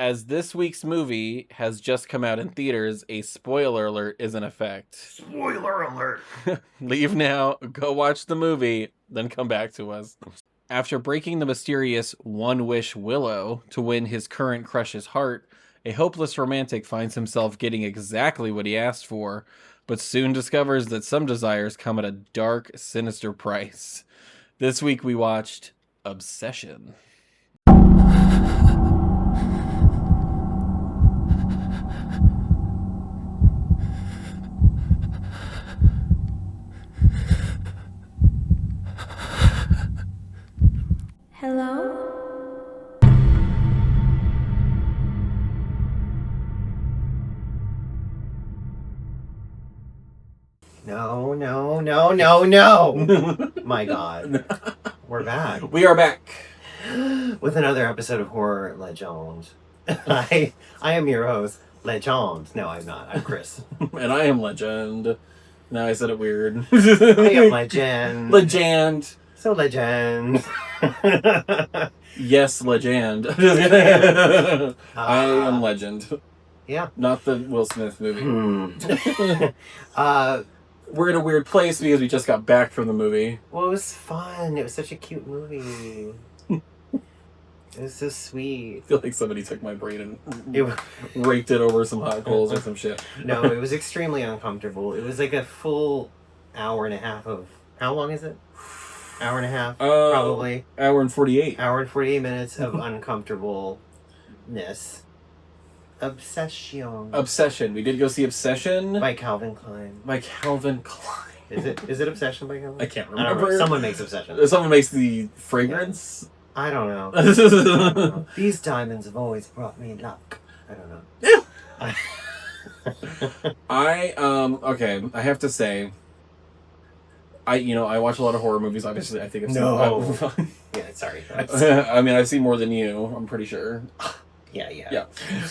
As this week's movie has just come out in theaters, a spoiler alert is in effect. Spoiler alert! Leave now, go watch the movie, then come back to us. After breaking the mysterious One Wish Willow to win his current crush's heart, a hopeless romantic finds himself getting exactly what he asked for, but soon discovers that some desires come at a dark, sinister price. This week we watched Obsession. Hello? No. My God. We're back. We are back. With another episode of Horror Legend. I am your host, Legend. No, I'm not. I'm Chris. And I am Legend. Now I said it weird. I am Legend. Legend. So Legend. Yes, Legend. I am Legend. Yeah. Not the Will Smith movie. Well, We're in a weird place because we just got back from the movie. it was fun. It was such a cute movie. It was so sweet. I feel like somebody took my brain It and raked it over some hot coals or some shit. No, it was extremely uncomfortable. It was like a full hour and a half of... How long is it? Hour and a half, probably. Hour and 48. Hour and 48 minutes of uncomfortableness. Obsession. We did go see Obsession. By Calvin Klein. By Calvin Klein. Is it Obsession by Calvin? I can't I don't remember. know. Someone makes Obsession. Someone makes the fragrance. I don't know. These diamonds have always brought me luck. I don't know. Okay, I have to say, I watch a lot of horror movies, obviously. I think I've seen... No. Yeah, sorry. I mean, I've seen more than you, I'm pretty sure. Yeah.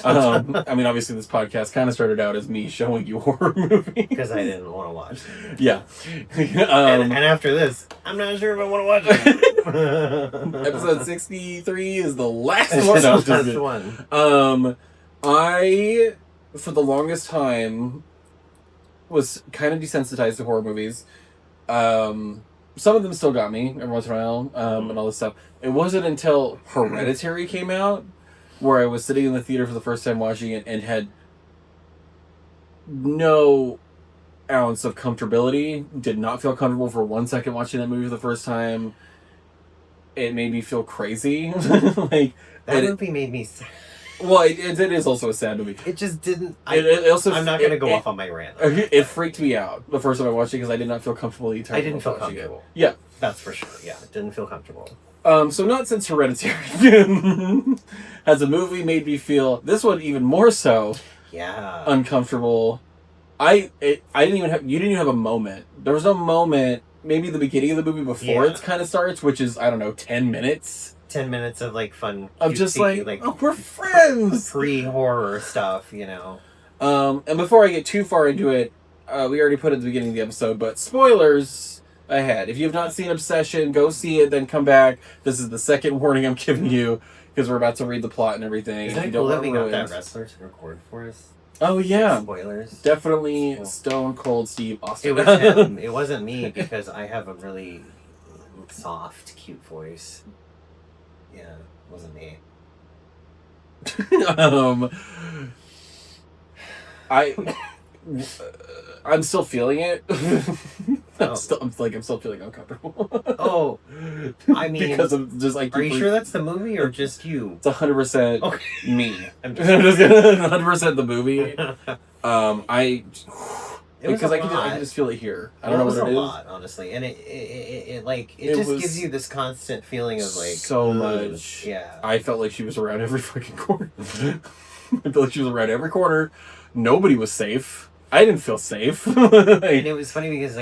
I mean, obviously this podcast kind of started out as me showing you horror movies. Because I didn't want to watch them. Yeah. And after this, I'm not sure if I want to watch it. Episode 63 is the last It's one. the last one. I, for the longest time, was kind of desensitized to horror movies. Some of them still got me every once in a while, and all this stuff. It wasn't until Hereditary came out where I was sitting in the theater for the first time watching it and had no ounce of comfortability. Did not feel comfortable for 1 second watching that movie for the first time. It made me feel crazy. That movie made me sad. Well, it is also a sad movie. It just didn't... I'm not going to go off on my rant. It freaked me out the first time I watched it because I did not feel comfortable the entire time. I didn't feel comfortable. Yeah. That's for sure. Yeah, it didn't feel comfortable. So not since Hereditary has a movie made me feel this one even more so. Yeah. Uncomfortable. You didn't even have a moment. There was no moment. Maybe the beginning of the movie before it kind of starts, which is 10 minutes. 10 minutes of fun of just cutesy, oh, we're friends. Pre-horror stuff, And before I get too far into it, we already put it at the beginning of the episode, but spoilers ahead. If you have not seen Obsession, go see it, then come back. This is the second warning I'm giving you because we're about to read the plot and everything. Is that cool that we got that wrestler to record for us? Oh yeah, spoilers. Definitely cool. Stone Cold Steve Austin. It was him. It wasn't me because I have a really soft, cute voice. Yeah, it wasn't me. I'm still feeling it. I'm still feeling uncomfortable. Oh, I mean, because of just are you sure that's the movie or just you? It's 100% me. I'm just 100% the movie. Because I can just feel it here. I don't know what it is. A lot, honestly, and it just gives you this constant feeling of so much. Yeah, I felt like she was around every fucking corner. I felt like she was around every corner. Nobody was safe. I didn't feel safe. And it was funny because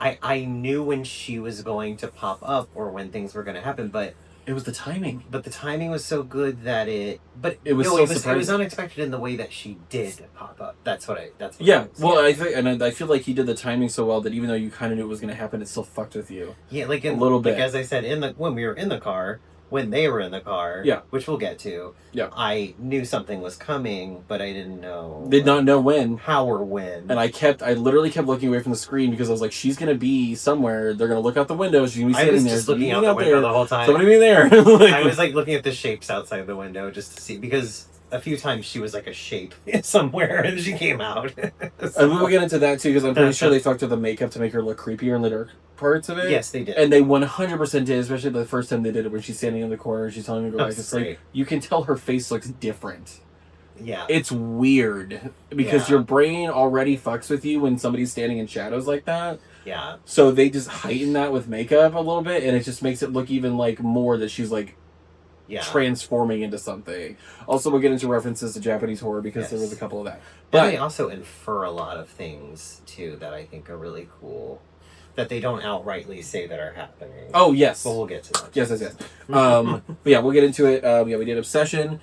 I knew when she was going to pop up or when things were going to happen, but It was the timing. But the timing was so good that it... But it was it was unexpected in the way that she did pop up. That's what yeah, well, I think, and I feel like he did the timing so well that even though you kind of knew it was going to happen, it still fucked with you. Yeah, like a little bit. Like as I said, when we were in the car, when they were in the car, Yeah. which we'll get to, Yeah. I knew something was coming, but I didn't know. Did not know when. How or when. And I literally kept looking away from the screen because I was like, she's going to be somewhere. They're going to look out the window. She's going to be sitting there. I was just looking out the window the whole time. Somebody be there. I was like looking at the shapes outside the window just to see, because a few times she was like a shape somewhere and she came out. And we'll get into that too, because I'm pretty sure they fucked with the makeup to make her look creepier in the dark parts of it. Yes, they did. And they 100% did, especially the first time they did it when she's standing in the corner and she's telling me to go back to sleep. You can tell her face looks different. Yeah. It's weird because your brain already fucks with you when somebody's standing in shadows like that. Yeah. So they just heighten that with makeup a little bit, and it just makes it look even like more that she's like transforming into something. Also, we'll get into references to Japanese horror because there was a couple of that. But they also infer a lot of things too that I think are really cool that they don't outrightly say that are happening. Oh yes. But we'll get to that. Yes. But yeah, we'll get into it. We did Obsession.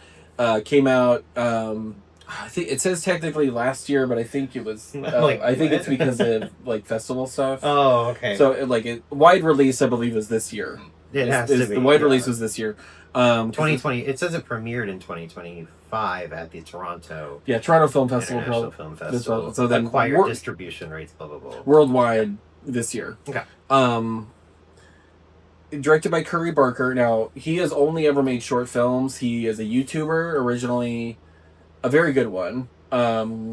Came out. I think it says technically last year, but I think it was. I think it's because of like festival stuff. Oh, okay. So wide release, I believe, is this year. It has to be. The wide release was this year. 2020. It says it premiered in 2025 at the Toronto. Yeah, Toronto Film Festival. International Film Festival. So then acquired distribution rates, blah blah blah. Worldwide this year. Okay. Directed by Curry Barker. Now, he has only ever made short films. He is a YouTuber, originally a very good one.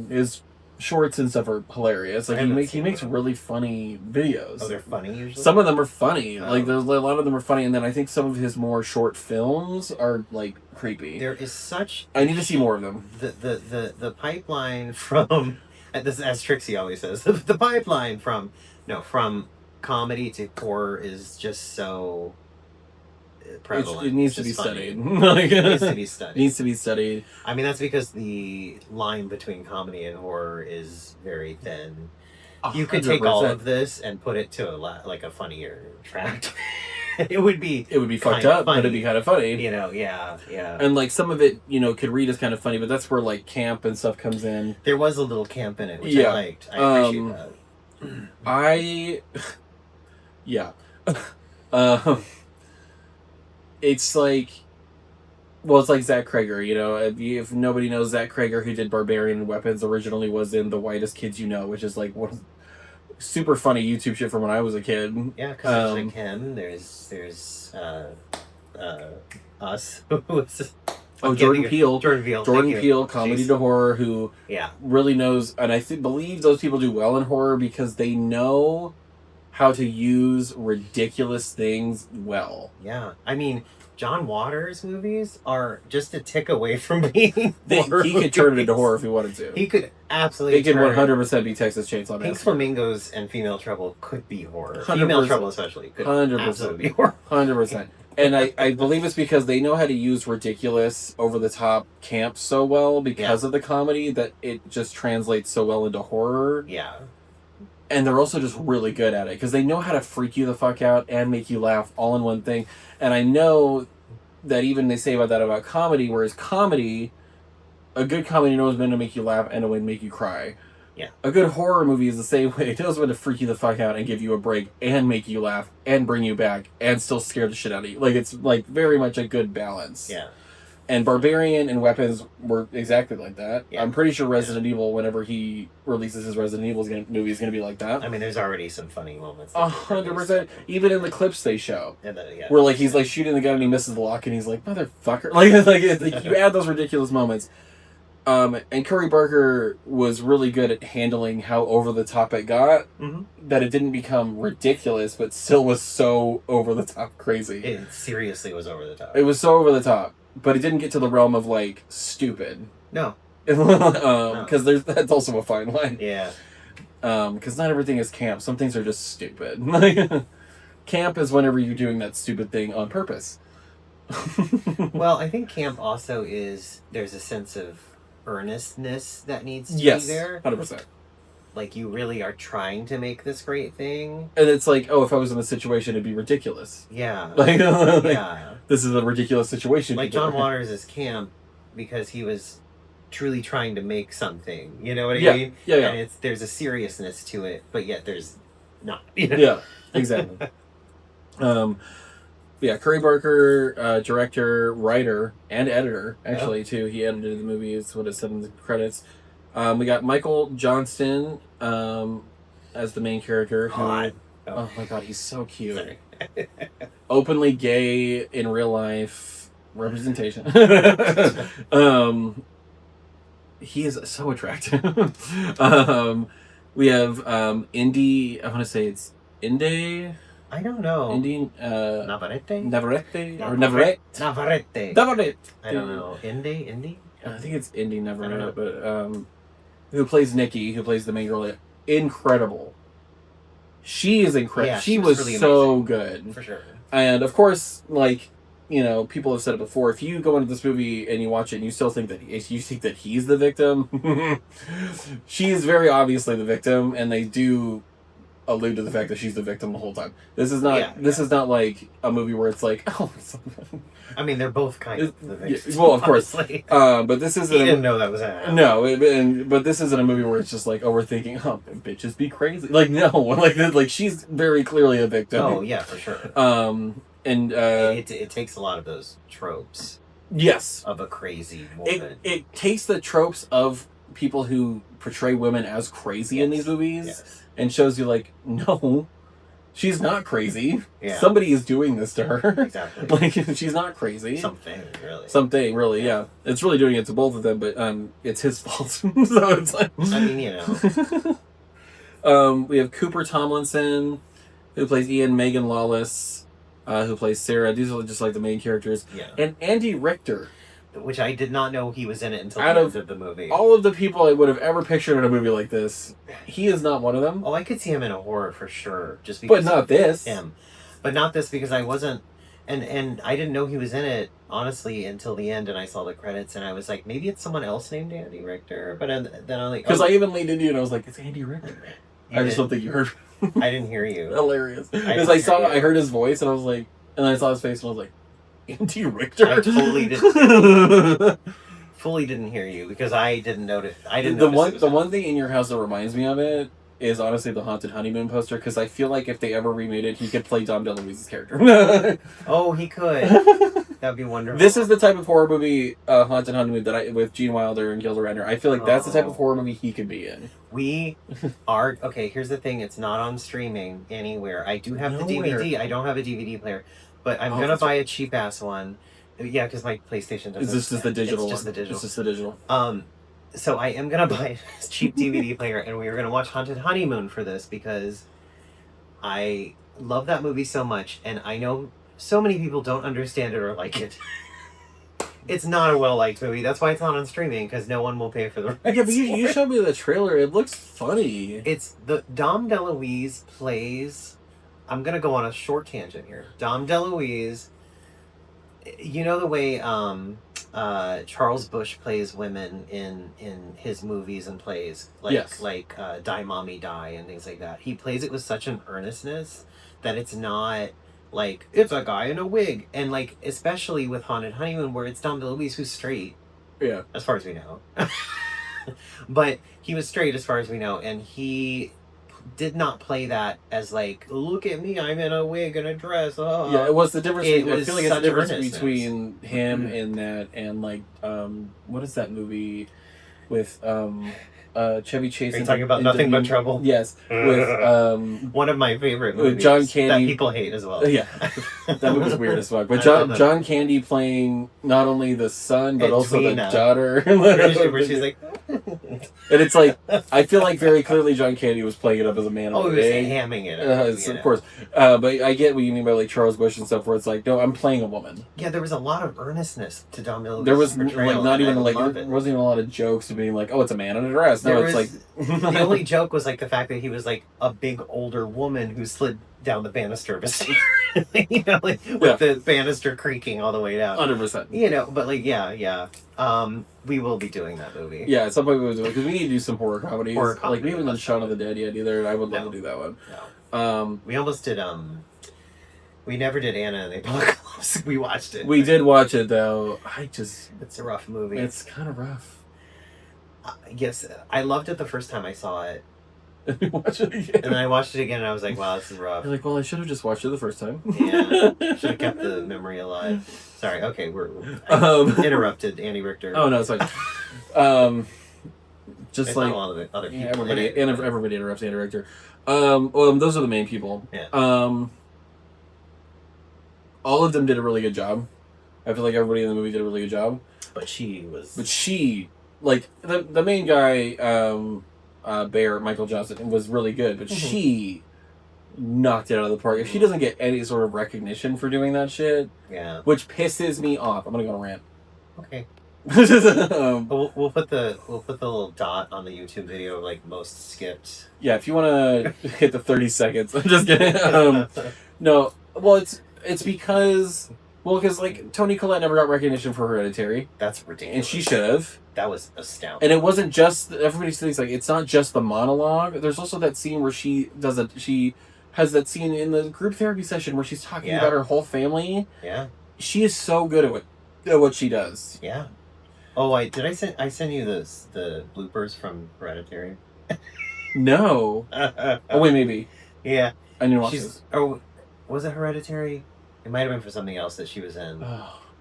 His shorts and stuff are hilarious. Like he makes really funny videos. Oh, they're funny usually? Some of them are funny. Like there's a lot of them are funny, and then I think some of his more short films are like creepy. There is such I need to see more of them. The pipeline from this, as Trixie always says, the pipeline from comedy to horror is just so prevalent. It needs to be studied. It needs to be studied. I mean, that's because the line between comedy and horror is very thin. You could take all of this and put it to a funnier track. It would be fucked up, but it'd be kind of funny. Yeah. And like some of it, could read as kind of funny, but that's where like camp and stuff comes in. There was a little camp in it, which I liked. I appreciate that. It's like, well, it's like Zach Krager, if nobody knows Zach Krager, who did Barbarian and Weapons, originally was in The Whitest Kids You Know, which is like one super funny YouTube shit from when I was a kid. Yeah, because there's like him, there's us. Jordan Peele. Jordan Peele, comedy to horror, who really knows, and I believe those people do well in horror because they know how to use ridiculous things well. Yeah. I mean, John Waters' movies are just a tick away from being he could turn it into horror if he wanted to. He could absolutely. They could 100% be Texas Chainsaw Massacre. Pink Flamingos and Female Trouble could be horror. 100%. Female Trouble especially could 100% absolutely be horror. 100%. And I believe it's because they know how to use ridiculous, over-the-top camp so well because of the comedy that it just translates so well into horror. Yeah. And they're also just really good at it because they know how to freak you the fuck out and make you laugh all in one thing. And I know that even they say about comedy, whereas comedy, a good comedy knows when to make you laugh and when to make you cry. Yeah. A good horror movie is the same way. It knows when to freak you the fuck out and give you a break and make you laugh and bring you back and still scare the shit out of you. Like, it's like very much a good balance. Yeah. And Barbarian and Weapons were exactly like that. Yeah. I'm pretty sure Resident Evil, whenever he releases his Resident Evil movie, is going to be like that. I mean, there's already some funny moments. 100%. Even in the clips they show. Yeah. Where, like, he's, like, shooting the gun and he misses the lock and he's like, motherfucker. Like you add those ridiculous moments. And Curry Barker was really good at handling how over the top it got, that it didn't become ridiculous, but still was so over the top crazy. It seriously was over the top. It was so over the top. But it didn't get to the realm of, like, stupid. No. Because that's also a fine line. Yeah. Because not everything is camp. Some things are just stupid. Camp is whenever you're doing that stupid thing on purpose. Well, I think camp also is, there's a sense of earnestness that needs to be there. 100%. Like, you really are trying to make this great thing. And it's like, if I was in this situation, it'd be ridiculous. Yeah. Yeah. This is a ridiculous situation. Like, John Waters is camp because he was truly trying to make something. You know what I mean? Yeah. And there's a seriousness to it, but yet there's not. Yeah, exactly. Yeah, Curry Barker, director, writer, and editor, actually, too. He edited the movie, is what it said in the credits. We got Michael Johnston as the main character. Who, oh my god, he's so cute. Openly gay in real life representation. He is so attractive. We have Indy, I want to say it's Inde. I don't know. Indian Navarrete? Navarrete. Navarrete. I don't know. Indy? I think it's Indy Navarrete, but who plays Nikki, who plays the main girl. Incredible. She is incredible. Yeah, she was really so amazing. Good. For sure. And of course, like, you know, people have said it before, if you go into this movie and you watch it and you still think that he's the victim, she is very obviously the victim, and they do allude to the fact that she's the victim the whole time. This is not is not like a movie where it's like, oh, I mean, they're both kind of the victim. Well, of course. But this isn't. He didn't know that was happening. No, but this isn't a movie where it's just like, oh, we're thinking, oh, bitches be crazy. Like, no, like she's very clearly a victim. Oh yeah, for sure. And it takes a lot of those tropes. Yes. Of a crazy woman. It takes the tropes of people who portray women as crazy in these movies and shows you, like, no, she's not crazy. Yeah. Somebody is doing this to her. Exactly. Like, she's not crazy. Something, really, yeah. It's really doing it to both of them, but it's his fault. So it's like... I mean, you know. We have Cooper Tomlinson, who plays Ian, Megan Lawless, who plays Sarah. These are just like the main characters. Yeah. And Andy Richter. Which I did not know he was in it until the end of the movie. All of the people I would have ever pictured in a movie like this, he is not one of them. Oh, I could see him in a horror for sure. Just because but not this. Him. But not this, because I wasn't... And I didn't know he was in it, honestly, until the end, and I saw the credits, and I was like, maybe it's someone else named Andy Richter. But then I'm like... Because I even leaned into you, and I was like, it's Andy Richter. I just don't think you heard. I didn't hear you. Hilarious. Because I heard his voice, and I was like... And then I saw his face, and I was like, Andy Richter? I totally didn't... fully didn't hear you, because I didn't notice. The one thing in your house that reminds me of it is honestly the Haunted Honeymoon poster, because I feel like if they ever remade it, he could play Dom DeLuise's character. Oh, he could. That'd be wonderful. This is the type of horror movie, Haunted Honeymoon, with Gene Wilder and Gilda Radner. I feel like that's the type of horror movie he could be in. We are... Okay, here's the thing. It's not on streaming anywhere. I do have the DVD. I don't have a DVD player. But I'm going to buy a cheap-ass one. Yeah, because my PlayStation doesn't... Is this just the digital one? It's just the digital. It's just the digital. So I am going to buy a cheap DVD player, and we are going to watch Haunted Honeymoon for this, because I love that movie so much, and I know so many people don't understand it or like it. It's not a well-liked movie. That's why it's not on streaming, because no one will pay for the rights. Yeah, but you showed me the trailer. It looks funny. It's... Dom DeLuise plays... I'm going to go on a short tangent here. Dom DeLuise... You know the way Charles Busch plays women in his movies and plays, like Die Mommy Die and things like that. He plays it with such an earnestness that it's not like, it's a guy in a wig. And like, especially with Haunted Honeymoon, where it's Dom DeLuise who's straight. Yeah. As far as we know. But he was straight as far as we know, and he did not play that as like, look at me, I'm in a wig and a dress. Oh. Yeah, it was the difference. I feel like it's the difference between him in that and like, what is that movie with Chevy Chase? Are you talking about Nothing But Trouble? Yes, with one of my favorite movies with John Candy that people hate as well. Yeah, that movie's weird as fuck. But John Candy playing not only the son but also the daughter, where she's like. And it's like, I feel like very clearly John Candy was playing it up as a man. Oh, he was hamming it up. Of course. But I get what you mean by like Charles Busch and stuff, where it's like, no, I'm playing a woman. Yeah, there was a lot of earnestness to Dom DeLuise's There was portrayal, like not even like there wasn't even a lot of jokes of being like, oh, it's a man in a dress. No, it's like the only joke was like the fact that he was like a big older woman who slid down the banister of a stair. You know, like with the banister creaking all the way down. 100%. You know, but like yeah. We will be doing that movie. Yeah, at some point we will do it, because we need to do some horror comedies. Like we haven't done Shaun of the Dead yet either, and I would love to do that one. No. We almost did. We never did Anna and the Apocalypse. We watched it. We did watch it though. It's a rough movie. It's kind of rough. Yes, I loved it the first time I saw it. and you watch it again. And then I watched it again, and I was like, "Wow, this is rough." You're like, well, I should have just watched it the first time. Yeah, should have kept the memory alive. Sorry. Okay, I interrupted Andy Richter. Oh no, it's fine. Just like a lot of the other people. Yeah, everybody interrupts Andy Richter. Well, those are the main people. Yeah. All of them did a really good job. I feel like everybody in the movie did a really good job. But she, like the main guy, Bear, Michael Johnson, was really good, but she knocked it out of the park. If she doesn't get any sort of recognition for doing that shit, yeah, which pisses me off. I'm gonna go on a rant. Okay. We'll put the little dot on the YouTube video of like most skipped. Yeah, if you want to hit the 30 seconds. I'm just kidding. No, well, it's because like Toni Collette never got recognition for Hereditary. That's ridiculous. And she should have. That was astounding. And it wasn't just everybody thinks like it's not just the monologue. There's also that scene where she has that scene in the group therapy session where she's talking about her whole family. Yeah. She is so good at what she does. Yeah. Oh, did I send you the bloopers from Hereditary? No. Oh wait, maybe. Yeah. I didn't watch this. Oh, was it Hereditary? It might have been for something else that she was in.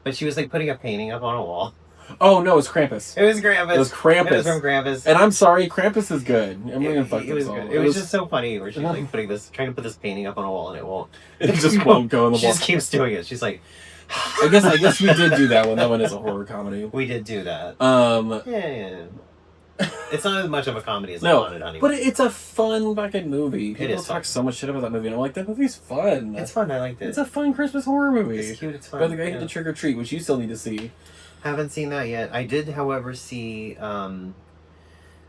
But she was like putting a painting up on a wall. Oh no, it's Krampus. It was Krampus. It was Krampus. It was from Krampus. And I'm sorry, Krampus is good. I'm gonna fuck it was good. It was just so funny where she's like trying to put this painting up on a wall and it won't. It just won't go on the wall. She just keeps doing it. She's like. I guess we did do that one. That one is a horror comedy. We did do that. Yeah. It's not as much of a comedy as Haunted Honeymoon. But it's a fun fucking movie. People talk fun. So much shit about that movie, and I'm like, that movie's fun. It's fun. I liked it. It's a fun Christmas horror movie. It's cute. It's fun. By the guy who did Trick or Treat, which you still need to see. Haven't seen that yet. I did, however, see.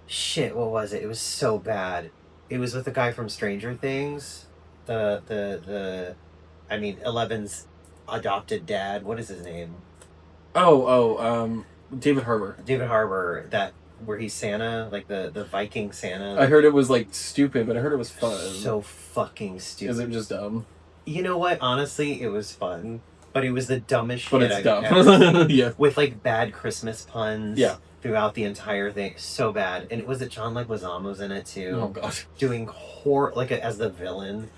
Shit, what was it? It was so bad. It was with the guy from Stranger Things. Eleven's adopted dad. What is his name? David Harbour. David Harbour. Where he's Santa, like the Viking Santa. I heard it was like stupid, but I heard it was fun. So fucking stupid. Is it just dumb? You know what? Honestly, it was fun, but it was the dumbest shit. But it's dumb. Yeah. With like bad Christmas puns. Yeah. Throughout the entire thing, so bad. And was it John Leguizamo's in it too? Oh god. Doing as the villain,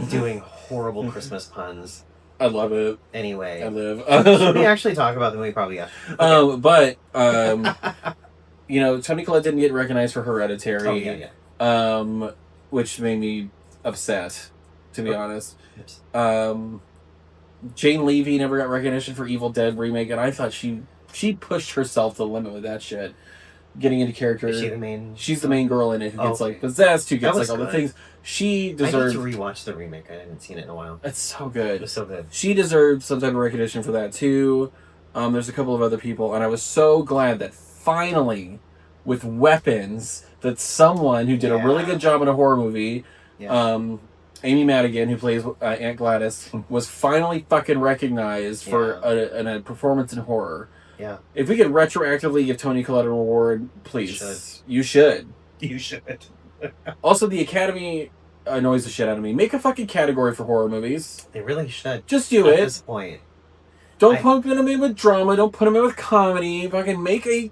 doing horrible Christmas puns. I love it. Anyway, I live. Should we actually talk about the movie? Probably, yeah. Okay. Toni Collette didn't get recognized for Hereditary. Oh, yeah. Which made me upset, to be honest. Yes. Jane Levy never got recognition for Evil Dead remake, and I thought she pushed herself to the limit with that shit. Getting into character. Is she the main? She's the main girl in it who gets like possessed, who gets like all the things. She deserves. I need to rewatch the remake. I haven't seen it in a while. It's so good. It was so good. She deserved some type of recognition for that too. There's a couple of other people, and I was so glad that finally, with weapons, that someone who did a really good job in a horror movie, Amy Madigan, who plays Aunt Gladys, was finally fucking recognized for a performance in horror. Yeah. If we could retroactively give Toni Collette a reward, please. You should. You should. Also, the Academy annoys the shit out of me. Make a fucking category for horror movies. They really should. Just do it. At this point. Don't put them in with drama. Don't put them in with comedy. Fucking make a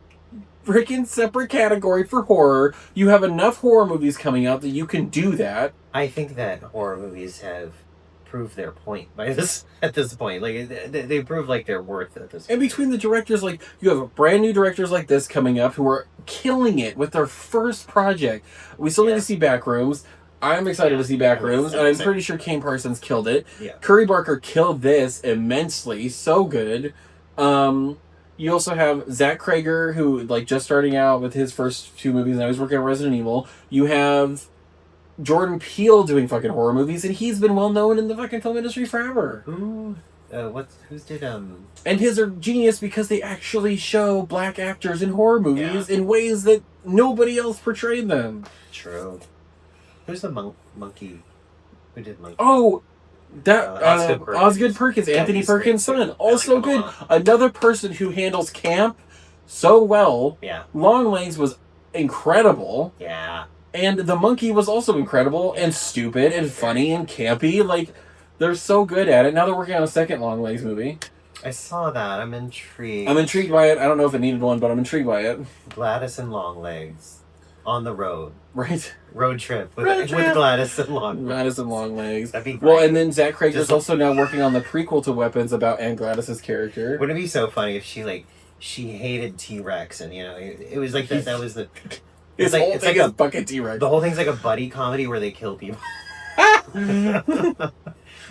freaking separate category for horror. You have enough horror movies coming out that you can do that. I think that horror movies have proved their point at this point. Like they prove like their worth at this point. And between the directors, like you have brand new directors like this coming up who are killing it with their first project. We still need to see Backrooms. I'm excited to see Backrooms, and I'm pretty sure Kane Parsons killed it. Yeah. Curry Barker killed this immensely, so good. You also have Zach Krager, who like just starting out with his first 2 movies, and now he's working on Resident Evil. You have Jordan Peele doing fucking horror movies, and he's been well known in the fucking film industry forever. Who's did And his are genius because they actually show black actors in horror movies in ways that nobody else portrayed them. True. Who's the monkey? Who did Monkey? Oh, Osgood Perkins, Anthony Perkins' son, also good. Another person who handles camp so well. Yeah. Longlegs was incredible. Yeah. And the monkey was also incredible and stupid and funny and campy. Like, they're so good at it. Now they're working on a second Longlegs movie. I saw that. I'm intrigued. I'm intrigued by it. I don't know if it needed one, but I'm intrigued by it. Gladys and Longlegs on the road. Right. Road trip with Gladys and Longlegs. Gladys and Longlegs. That'd be great. Well, and then Zach Crager's also now working on the prequel to Weapons about Anne Gladys's character. Wouldn't it be so funny if she hated T-Rex and it was like that was the It's like, whole it's thing like is fucking T-Rex. The whole thing's like a buddy comedy where they kill people.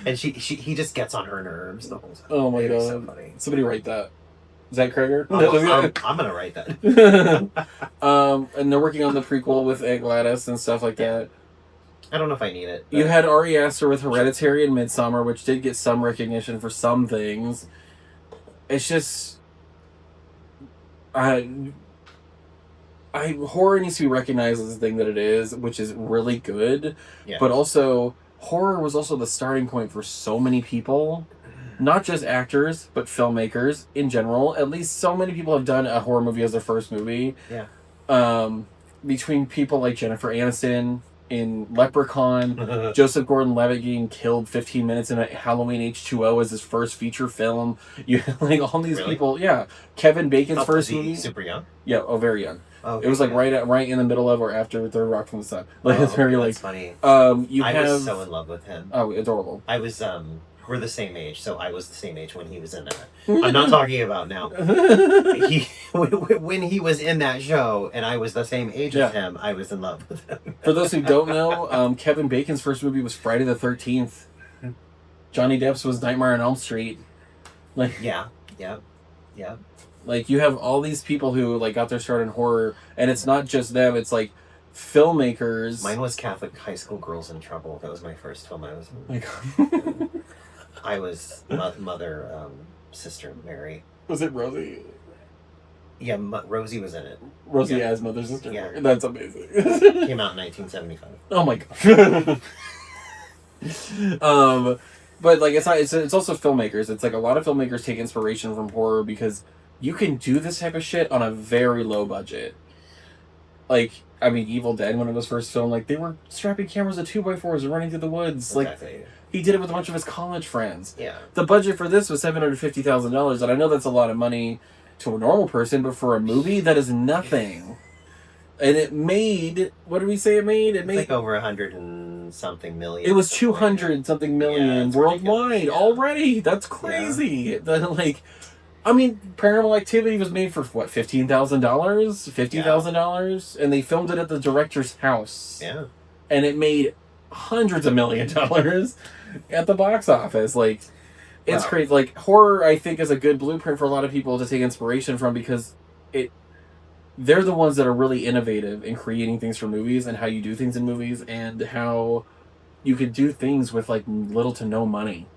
And he just gets on her nerves the whole time. Oh my god. So funny. Somebody write that. Zach Crager? I'm gonna write that. And they're working on the prequel with Aunt Gladys and stuff like that. I don't know if I need it. You had Ari Aster with Hereditary and Midsommar, which did get some recognition for some things. It's just... horror needs to be recognized as the thing that it is, which is really good. Yeah. But also, horror was also the starting point for so many people. Not just actors, but filmmakers in general. At least so many people have done a horror movie as their first movie. Yeah. Between people like Jennifer Aniston in Leprechaun, Joseph Gordon-Levitt getting killed 15 minutes in a Halloween H2O as his first feature film. You like all these people. Yeah. Kevin Bacon's first movie. Super young? Yeah, very young. Oh, it was like right in the middle of or after Third Rock from the Sun. Like it's very that's funny. I was so in love with him. Oh, adorable. I was we're the same age, so I was the same age when he was in that. I'm not talking about now. When he was in that show, and I was the same age as him, I was in love with him. For those who don't know, Kevin Bacon's first movie was Friday the 13th. Johnny Depp's was Nightmare on Elm Street. Like yeah. Like you have all these people who like got their start in horror, and it's not just them. It's like filmmakers. Mine was Catholic High School Girls in Trouble. That was my first film I was in. Like, I was Mother, Sister Mary. Was it Rosie? Yeah, Rosie was in it. Rosie as Mother Sister Yeah. Mary. That's amazing. Came out in 1975. Oh my god. But like it's also filmmakers. It's like a lot of filmmakers take inspiration from horror because you can do this type of shit on a very low budget. Like, I mean, Evil Dead, when it was first filmed, like, they were strapping cameras to 2x4s and running through the woods. Exactly. Like, he did it with a bunch of his college friends. Yeah. The budget for this was $750,000, and I know that's a lot of money to a normal person, but for a movie, that is nothing. And it made, what did we say it made? It made like over 100 and something million. It was 200 something million worldwide already. That's crazy. Yeah. Like, I mean, Paranormal Activity was made for what, $15,000, $50,000, and they filmed it at the director's house. Yeah, and it made hundreds of $1 million at the box office. Like, it's crazy. Like, horror, I think, is a good blueprint for a lot of people to take inspiration from because they're the ones that are really innovative in creating things for movies and how you do things in movies and how you could do things with like little to no money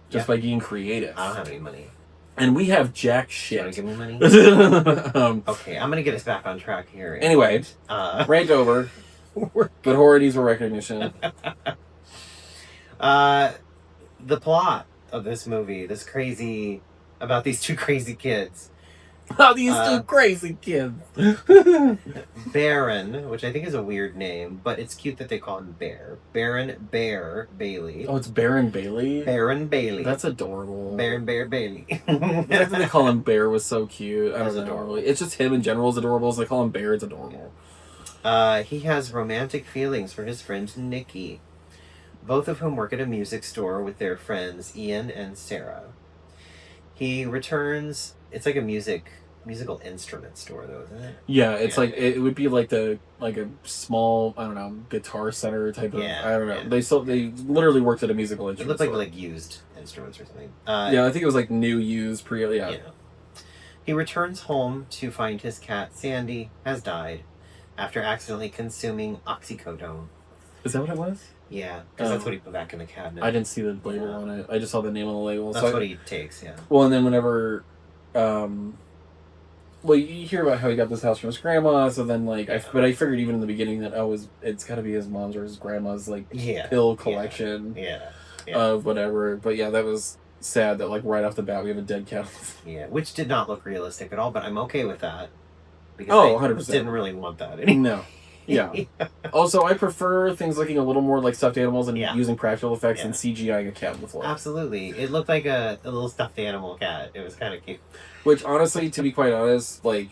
just by being creative. I don't have any money. And we have jack shit. You want to give me money? Okay, I'm going to get us back on track here. Anyway, rant over. But horror needs more recognition. The plot of this movie, about these two crazy kids. Oh, these two crazy kids. Baron, which I think is a weird name, but it's cute that they call him Bear. Baron Bear Bailey. Oh, it's Baron Bailey? Baron Bailey. That's adorable. Baron Bear Bailey. The fact that they call him Bear was so cute. I don't know. Adorable. It's just him in general is adorable, so they call him Bear, it's adorable. He has romantic feelings for his friend Nikki, both of whom work at a music store with their friends Ian and Sarah. He returns... It's like a musical instrument store, though, isn't it? Yeah, it's like it would be like a small, I don't know, guitar center type of. I don't know. Yeah. They literally worked at a musical instrument. It looked like used instruments or something. Yeah, I think it was like new, used, Yeah. He returns home to find his cat Sandy has died after accidentally consuming oxycodone. Is that what it was? Yeah, because that's what he put back in the cabinet. I didn't see the label on it. I just saw the name on the label. That's what he takes. Yeah. Well, and then whenever. Well, you hear about how he got this house from his grandma, so then, like, but I figured even in the beginning that, it's gotta be his mom's or his grandma's, like, pill collection of whatever. But yeah, that was sad that, like, right off the bat we have a dead cat. Yeah, which did not look realistic at all, but I'm okay with that. Because 100%. Didn't really want that anymore. No. Yeah. Also, I prefer things looking a little more like stuffed animals and using practical effects and CGIing a cat on the floor. Absolutely. It looked like a little stuffed animal cat. It was kind of cute. Which, honestly, to be quite honest, like,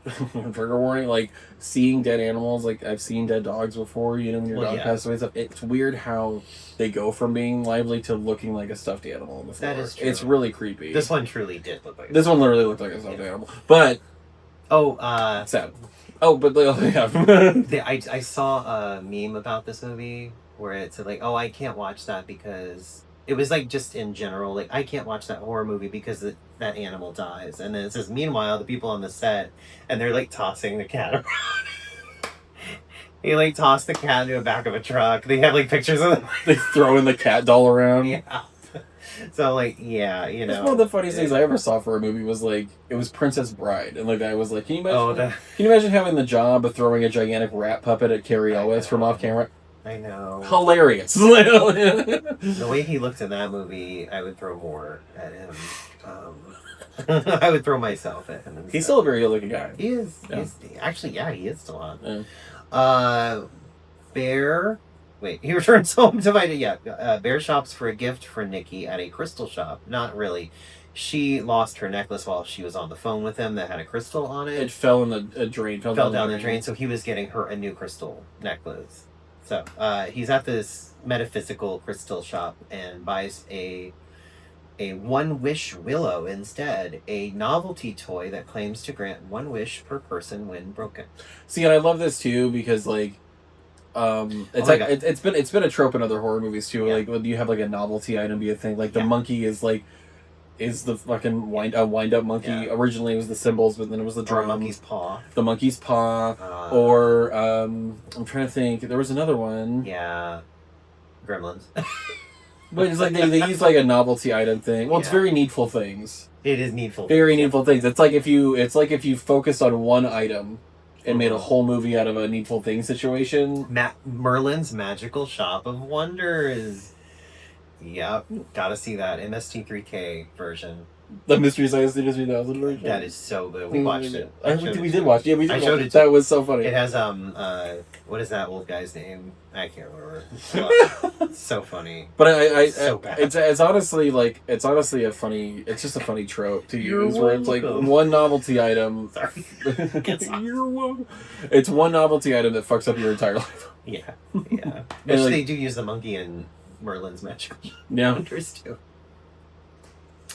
trigger warning, like seeing dead animals, like I've seen dead dogs before, you know, when your dog passes away stuff. It's weird how they go from being lively to looking like a stuffed animal on the floor. That is true. It's really creepy. This one truly did look like this one literally looked like a stuffed animal. But sad. Oh, but yeah. I saw a meme about this movie where it said like, oh, I can't watch that because it was like just in general, like I can't watch that horror movie because that animal dies. And then it says, meanwhile, the people on the set, and they're like tossing the cat around. They like toss the cat into the back of a truck. They have like pictures of them. They throwing the cat doll around. Yeah. So like, yeah, you know. That's one of the funniest things I ever saw for a movie was like, it was Princess Bride. And like I was like, can you imagine having the job of throwing a gigantic rat puppet at Carrie Elwes from off camera? I know. Hilarious. The way he looked in that movie, I would throw more at him. I would throw myself at him. He's still a very good looking guy. He is. Yeah. He is still on. Yeah. Bear. Wait, he returns home divided. Yeah. Bear shops for a gift for Nikki at a crystal shop. Not really. She lost her necklace while she was on the phone with him that had a crystal on it. It fell in the drain. Fell down the drain, so he was getting her a new crystal necklace. So he's at this metaphysical crystal shop and buys a one wish willow instead, a novelty toy that claims to grant one wish per person when broken. See, and I love this too because like, it's been a trope in other horror movies too. Yeah. Like when you have like a novelty item be a thing, like the monkey is the fucking wind up monkey. Yeah. Originally it was the cymbals, but then it was the drum. Or monkey's paw. The monkey's paw. Or I'm trying to think. There was another one. Yeah. Gremlins. But it's like they use like a novelty item thing. Well, it's very needful things. It is needful. Very needful things. It's like if you focused on one item and made a whole movie out of a needful thing situation. Merlin's Magical Shop of Wonders. Yep, gotta see that MST3K version. The Mystery Science Theater 3000 version. That is so good. We watched it. We did watch. Yeah, we did. I showed it. That was so funny. It has what is that old guy's name? I can't remember. It's so funny. But so bad. It's honestly like it's a funny trope to use where it's like one novelty item. Sorry. You're welcome. It's one novelty item that fucks up your entire life. Yeah. Which they do use the monkey in Merlin's Magical Wonders too.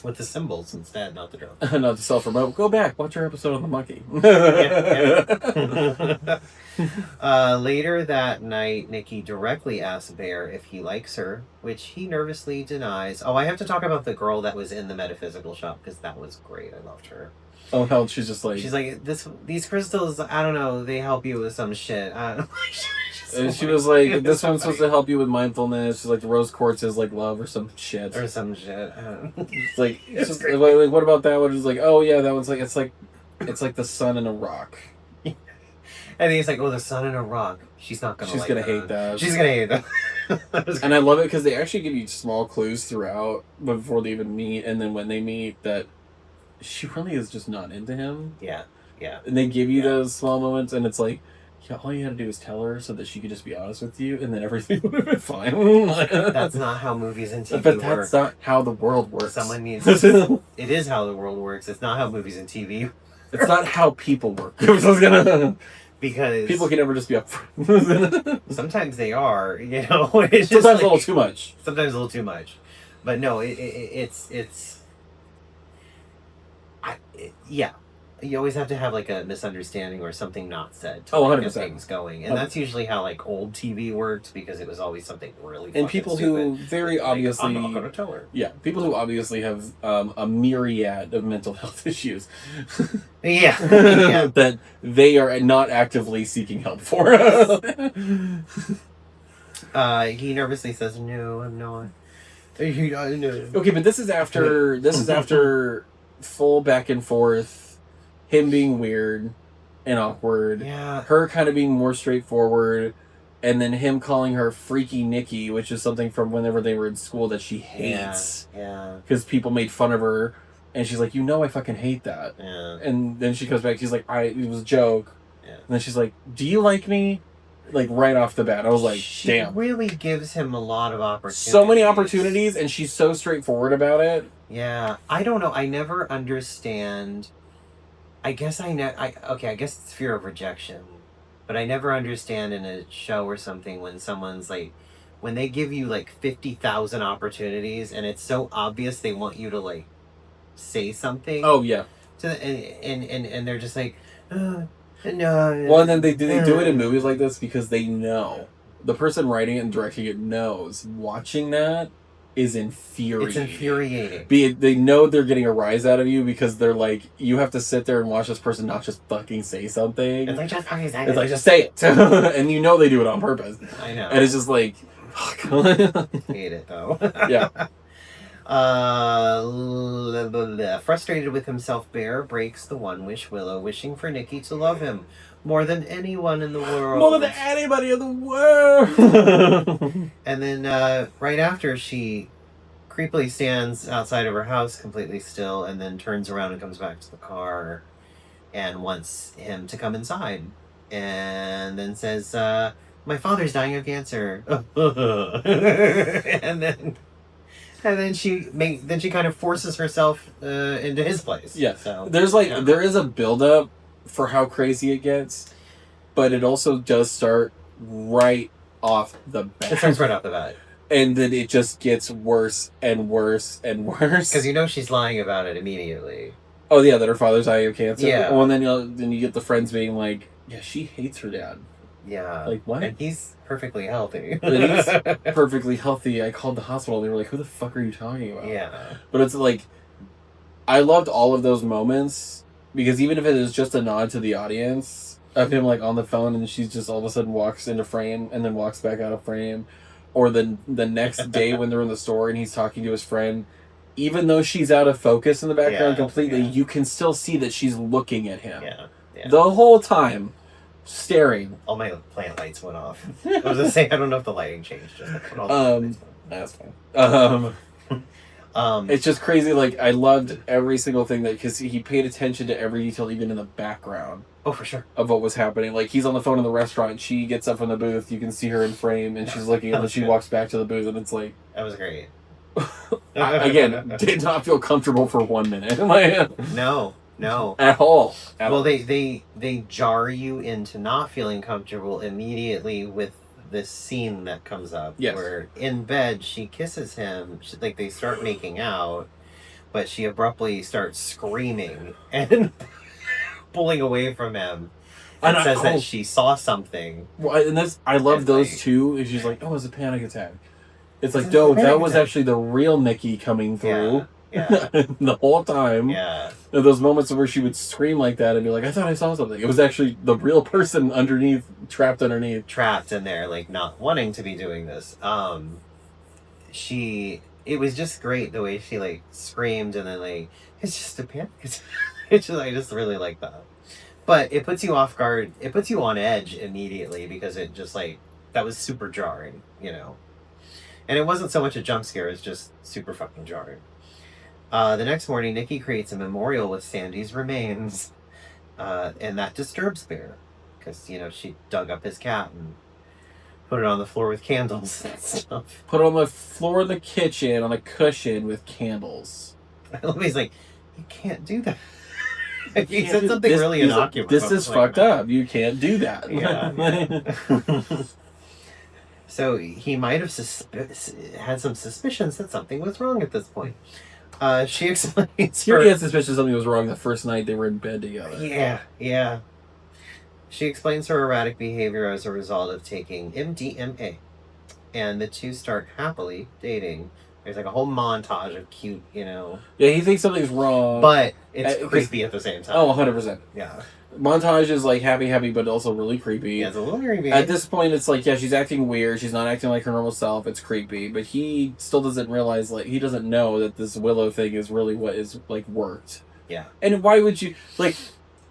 With the cymbals instead, not the drum. Not the self-remote. Go back. Watch our episode on the monkey. Later that night, Nikki directly asks Bear if he likes her, which he nervously denies. Oh, I have to talk about the girl that was in the metaphysical shop, because that was great. I loved her. Oh, hell, she's like, these crystals, I don't know, they help you with some shit. She was like, this one's supposed to help you with mindfulness. She's like, the rose quartz is like love or some shit. It's like, like, what about that one? It's like, oh yeah, that one's like, it's like the sun and a rock. And then he's like, oh, the sun and a rock. She's gonna hate that. She's gonna hate that. And I love it because they actually give you small clues throughout before they even meet, and then when they meet, that she really is just not into him. Yeah. And they give you those small moments, and it's like, yeah, all you had to do is tell her so that she could just be honest with you, and then everything would have been fine. That's not how movies and TV work. But that's not how the world works. Someone needs it is how the world works. It's not how movies and TV. It's not how people work. Because people can never just be upfront. Sometimes they are, you know. It's sometimes like, a little too much. Sometimes a little too much. But no, yeah. You always have to have like a misunderstanding or something not said to get things going, and that's usually how like old TV worked, because it was always something really. And people who very obviously, I'm not going to tell her. Yeah, people who obviously have a myriad of mental health issues. Yeah. That they are not actively seeking help for. He nervously says, "No, I'm not." No. Okay, but this is after full back and forth. Him being weird and awkward. Yeah. Her kind of being more straightforward. And then him calling her Freaky Nikki, which is something from whenever they were in school that she hates. Yeah. Because people made fun of her. And she's like, I fucking hate that. Yeah. And then she comes back, she's like, it was a joke. Yeah. And then she's like, do you like me? Like, right off the bat. I was like, damn. She really gives him a lot of opportunities. So many opportunities, and she's so straightforward about it. Yeah. I don't know. I never understand I guess I guess it's fear of rejection, but I never understand in a show or something when someone's like, when they give you like 50,000 opportunities and it's so obvious they want you to like say something. Oh yeah. And they're just like, no. Well, and then they do it in movies like this because they know the person writing it and directing it knows watching that is infuriating. It's infuriating. They know they're getting a rise out of you because they're like, you have to sit there and watch this person not just fucking say something. It's like, just fucking say it. It's like, just say it. And you know they do it on purpose. I know. And it's just like, fuck. Hate it though. Yeah. Frustrated with himself, Bear breaks the one wish Willow, wishing for Nikki to love him more than anyone in the world. More than anybody in the world. And then right after, she creepily stands outside of her house completely still and then turns around and comes back to the car and wants him to come inside. And then says, my father's dying of cancer. And then she kind of forces herself into his place. Yeah. So, there is a build-up for how crazy it gets, but it also does start right off the bat. It starts right off the bat. And then it just gets worse and worse and worse. Because she's lying about it immediately. Oh yeah, that her father's dying of cancer. Yeah. Well, and then you get the friends being like, yeah, she hates her dad. Yeah. Like, what? And he's perfectly healthy. He's perfectly healthy. I called the hospital. They were like, who the fuck are you talking about? Yeah. But it's like, I loved all of those moments because even if it is just a nod to the audience of him like on the phone and she's just all of a sudden walks into frame and then walks back out of frame, or the next day when they're in the store and he's talking to his friend, even though she's out of focus in the background completely, you can still see that she's looking at him. Yeah. The whole time. Staring. All my plant lights went off. I was just saying, I don't know if the lighting changed. That's fine. It's just crazy. Like, I loved every single thing because he paid attention to every detail, even in the background. Oh, for sure. Of what was happening. Like, he's on the phone in the restaurant. She gets up from the booth. You can see her in frame, and she's looking, and then she walks back to the booth, and it's like, that was great. Again, did not feel comfortable for 1 minute. No. At all. Well, they jar you into not feeling comfortable immediately with this scene that comes up. Yes. Where in bed she kisses him, they start making out, but she abruptly starts screaming and pulling away from him. And says that she saw something. Well, and I love those two. And she's like, "Oh, it was a panic attack." It's like, no, that was actually the real Nikki coming through. Yeah. The whole time. Yeah. Those moments where she would scream like that and be like, I thought I saw something. It was actually the real person trapped underneath. Trapped in there, like, not wanting to be doing this. It was just great the way she, like, screamed and then, like, it's just a panic. I just really like that. But it puts you off guard. It puts you on edge immediately because it just, like, that was super jarring, And it wasn't so much a jump scare, it's just super fucking jarring. The next morning, Nikki creates a memorial with Sandy's remains, and that disturbs Bear, because, she dug up his cat and put it on the floor with candles and stuff. Put it on the floor of the kitchen on a cushion with candles. He's like, you can't do that. He said something really innocuous. This is fucked up. You can't do that. Yeah. So he might have had some suspicions that something was wrong at this point. She explains. He already had suspicion something was wrong the first night they were in bed together. Yeah. She explains her erratic behavior as a result of taking MDMA, and the two start happily dating. There's like a whole montage of cute, Yeah, he thinks something's wrong, but it's creepy at the same time. Oh, 100%. Yeah. Montage is like happy, but also really creepy. Yeah, it's a little creepy. At this point, it's like, yeah, she's acting weird. She's not acting like her normal self. It's creepy, but he still doesn't realize, like, he doesn't know that this Willow thing is really what is, like, worked. Yeah. And why would you, like,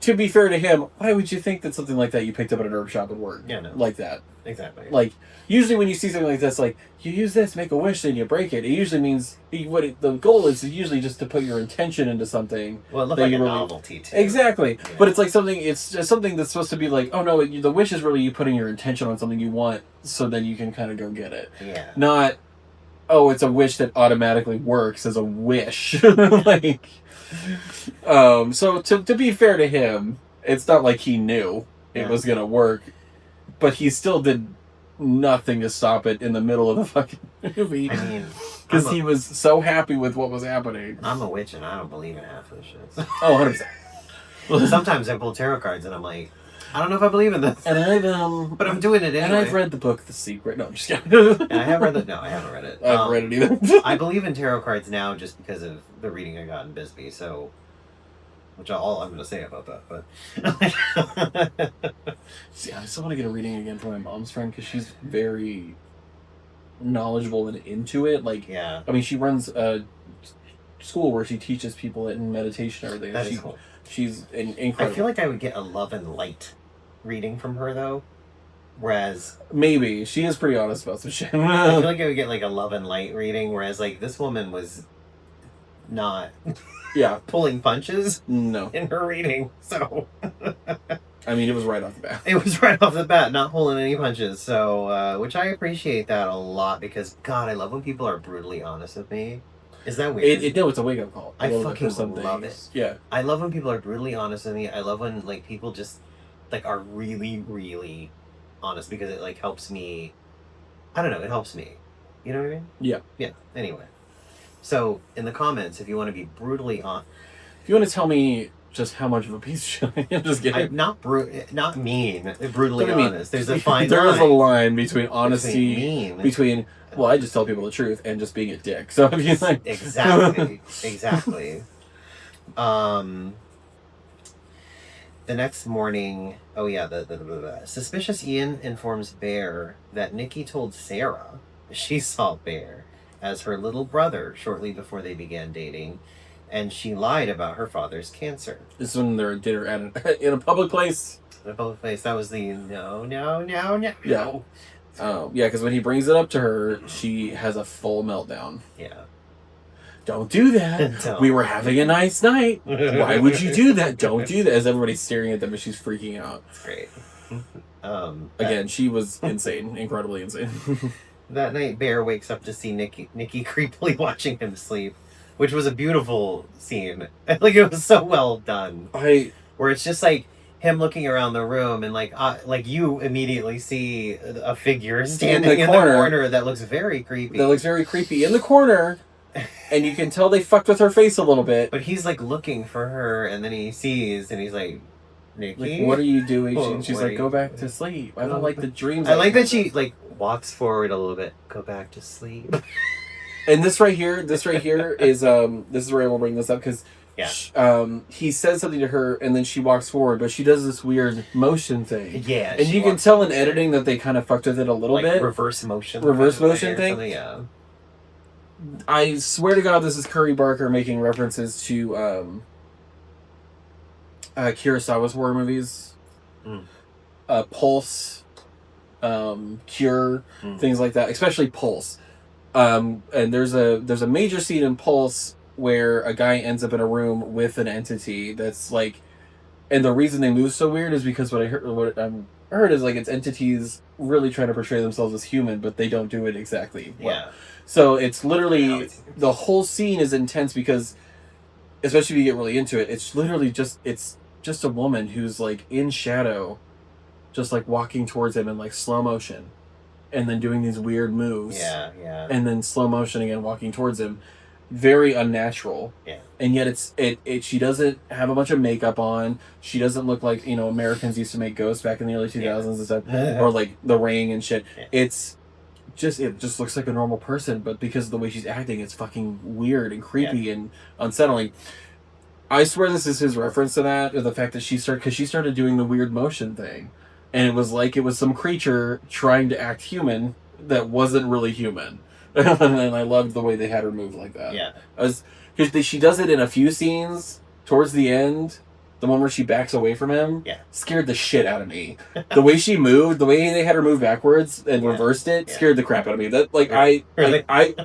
to be fair to him, why would you think that something like that you picked up at an herb shop would work? Yeah, no. Like that. Exactly. Like, usually when you see something like this, like, you use this, make a wish, then you break it. It usually means, the goal is usually just to put your intention into something. Well, it looked like a novelty, too. Exactly. Yeah. But it's like it's just something that's supposed to be like, oh no, the wish is really you putting your intention on something you want, so then you can kind of go get it. Yeah. Not, it's a wish that automatically works as a wish. Like, so to be fair to him, it's not like he knew it was gonna work, but he still did nothing to stop it in the middle of the fucking movie. I mean, because he was so happy with what was happening. I'm a witch and I don't believe in half of this shit. Oh, 100%. Sometimes I pull tarot cards and I'm like, I don't know if I believe in this. And I've but I'm doing it anyway. And I've read the book The Secret. No, I'm just kidding. I have read it. No, I haven't read it. I haven't read it either. I believe in tarot cards now just because of the reading I got in Bisbee. So, which all I'm going to say about that. But see, I still want to get a reading again from my mom's friend because she's very knowledgeable and into it. Like, yeah. I mean, she runs a school where she teaches people in meditation and everything. That is cool. She's incredible. I feel like I would get a love and light reading from her though, whereas maybe she is pretty honest about some shit. I feel like I would get like a love and light reading, whereas like this woman was not pulling punches in her reading. So I mean, it was right off the bat. It was right off the bat, not pulling any punches. So which I appreciate that a lot because God, I love when people are brutally honest with me. Is that weird? No, it's a wake-up call. I fucking love it. Yeah. I love when people are brutally honest with me. I love when like people just like are really, really honest because it like helps me. I don't know, it helps me. You know what I mean? Yeah. Yeah. Anyway. So in the comments, if you want to be brutally honest. If you want to tell me just how much of a piece of shit I am, just kidding. Not mean, brutally honest. There's a fine line. There is a line between honesty, between well, I just tell people the truth and just being a dick. So I mean, like exactly. The next morning, the suspicious Ian informs Bear that Nikki told Sarah she saw Bear as her little brother shortly before they began dating, and she lied about her father's cancer. This is when they're at dinner in a public place. In a public place. That was the no. Yeah. Yeah, because when he brings it up to her, she has a full meltdown. Yeah. Don't do that. We were having a nice night. Why would you do that? Don't do that. As everybody's staring at them and she's freaking out. It's great. Again, she was insane. Incredibly insane. That night, Bear wakes up to see Nikki creepily watching him sleep, which was a beautiful scene. Like, it was so well done. Where it's just like him looking around the room and like you immediately see a figure standing in the corner that looks very creepy. In the corner. And you can tell they fucked with her face a little bit. But he's like looking for her, and then he sees, and he's like, Nikki? Like, what are you doing? She's like, go back to sleep. I don't like the dreams. I like that she like walks forward a little bit. Go back to sleep. And this right here is this is where I will bring this up because he says something to her, and then she walks forward, but she does this weird motion thing. Yeah, and you can tell in editing that they kind of fucked with it a little bit. Reverse motion thing. Yeah. I swear to God, this is Curry Barker making references to Kurosawa's horror movies, Pulse, Cure, things like that. Especially Pulse. And there's a major scene in Pulse where a guy ends up in a room with an entity that's like, and the reason they move so weird is because what I heard is like it's entities really trying to portray themselves as human, but they don't do it exactly well. Yeah. So it's literally, the whole scene is intense because, especially if you get really into it, it's literally just a woman who's like in shadow, just like walking towards him in like slow motion, and then doing these weird moves. Yeah. And then slow motion again, walking towards him. Very unnatural. Yeah. And yet she doesn't have a bunch of makeup on. She doesn't look like, Americans used to make ghosts back in the early 2000s and stuff. Or like The Ring and shit. Yeah. It just looks like a normal person, but because of the way she's acting, it's fucking weird and creepy and unsettling. I swear this is his reference to that, or the fact that she started doing the weird motion thing. And it was like it was some creature trying to act human that wasn't really human. And I loved the way they had her move like that. Yeah. Because she does it in a few scenes towards the end. The one where she backs away from him scared the shit out of me. The way she moved, the way they had her move backwards and reversed it, scared the crap out of me. That I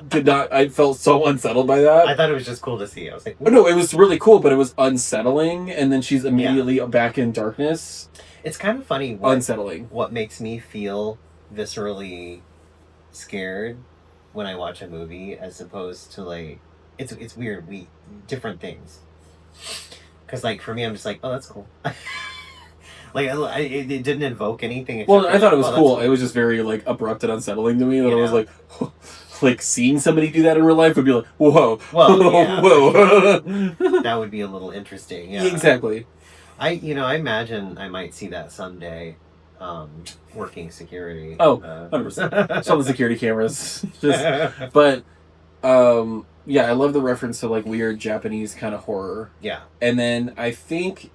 did not. I felt so unsettled by that. I thought it was just cool to see. I was like, oh, no, it was really cool, but it was unsettling. And then she's immediately back in darkness. It's kind of funny. Unsettling. What makes me feel viscerally scared when I watch a movie as opposed to like it's weird. We different things. Because like for me, I'm just like, oh, that's cool. Like it didn't invoke anything. Well, I thought it was oh, cool. cool. It was just very like abrupt and unsettling to me. That You I was know? like seeing somebody do that in real life would be like, whoa, Well, yeah, whoa. that would be a little interesting. Yeah, Exactly. I imagine I might see that someday. Working security. Oh, 100%. Saw the security cameras. But yeah, I love the reference to like weird Japanese kind of horror. Yeah. And then I think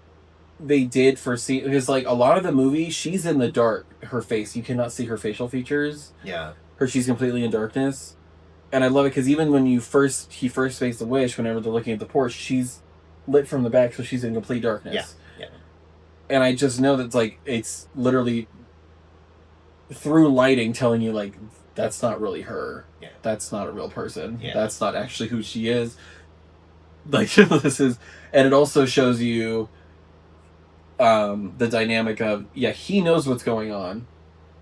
they did foresee, because like a lot of the movie, she's in the dark. Her face, you cannot see her facial features. Yeah. She's completely in darkness. And I love it because even when he first makes the wish, whenever they're looking at the porch, she's lit from the back, so she's in complete darkness. Yeah. And I just know that like it's literally through lighting telling you like that's not really her. Yeah. That's not a real person. Yeah. That's not actually who she is. Like this is, and it also shows you the dynamic of he knows what's going on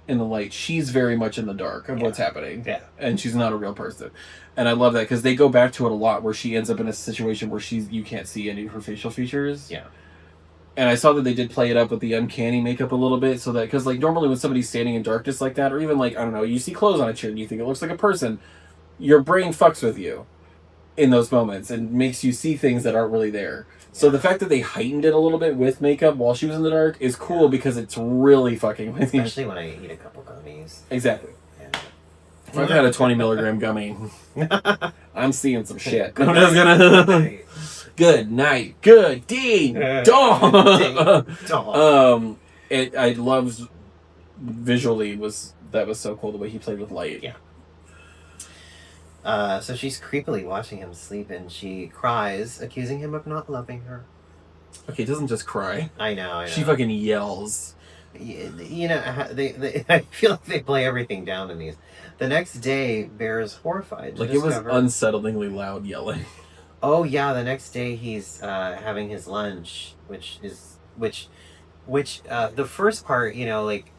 in the light. She's very much in the dark of what's happening. Yeah. And she's not a real person. And I love that because they go back to it a lot where she ends up in a situation where you can't see any of her facial features. Yeah. And I saw that they did play it up with the uncanny makeup a little bit, so that, because like normally when somebody's standing in darkness like that, or even like, I don't know, you see clothes on a chair and you think it looks like a person, your brain fucks with you in those moments and makes you see things that aren't really there. So the fact that they heightened it a little bit with makeup while she was in the dark is cool because it's really fucking with you. Especially when I eat a couple gummies. Exactly. Yeah. If I've had a 20 milligram gummy, I'm seeing some shit. Good I'm just gonna... Good night. Good ding dong. I loved visually that was so cool the way he played with light. Yeah. So she's creepily watching him sleep, and she cries, accusing him of not loving her. Okay, doesn't just cry. I know. She fucking yells. You know, they I feel like they play everything down in these. The next day, Bear is horrified. Like, it was unsettlingly loud yelling. Oh yeah, the next day he's having his lunch, which the first part, you know, like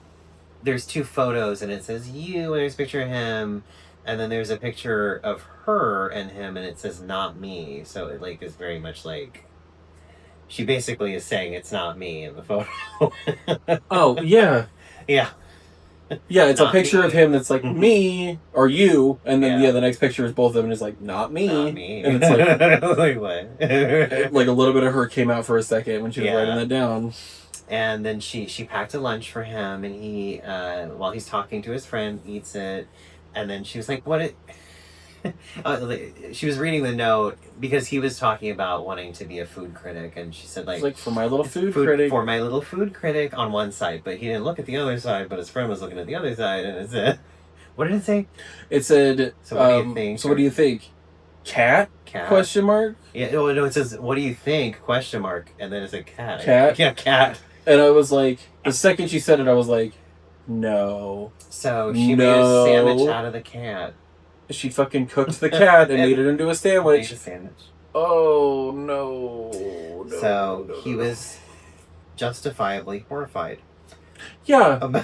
there's two photos and it says you and there's a picture of him, and then there's a picture of her and him and it says not me. So it like is very much like she basically is saying it's not me in the photo. Oh yeah. Yeah. Yeah, it's not a picture me. of him that's like me or you, and then Yeah. the next picture is both of them and it's like not me. Not me. And it's like like what? like a little bit of her came out for a second when she was writing that down. And then she packed a lunch for him, and he while he's talking to his friend eats it, and then she was like, "What?" She was reading the note because he was talking about wanting to be a food critic, and she said like for my little food critic. For my little food critic on one side, but he didn't look at the other side, but his friend was looking at the other side, and it said, what did it say? It said, so what do you think? So what do you think? Cat? Question mark? Yeah, no, it says, what do you think? Question mark, and then it's a cat. Cat? Yeah, cat. And I was like, the second she said it, I was like, no. So she made a sandwich out of the cat. She fucking cooked the cat and made it into a sandwich. Made a sandwich. Oh, no. He was justifiably horrified. Yeah.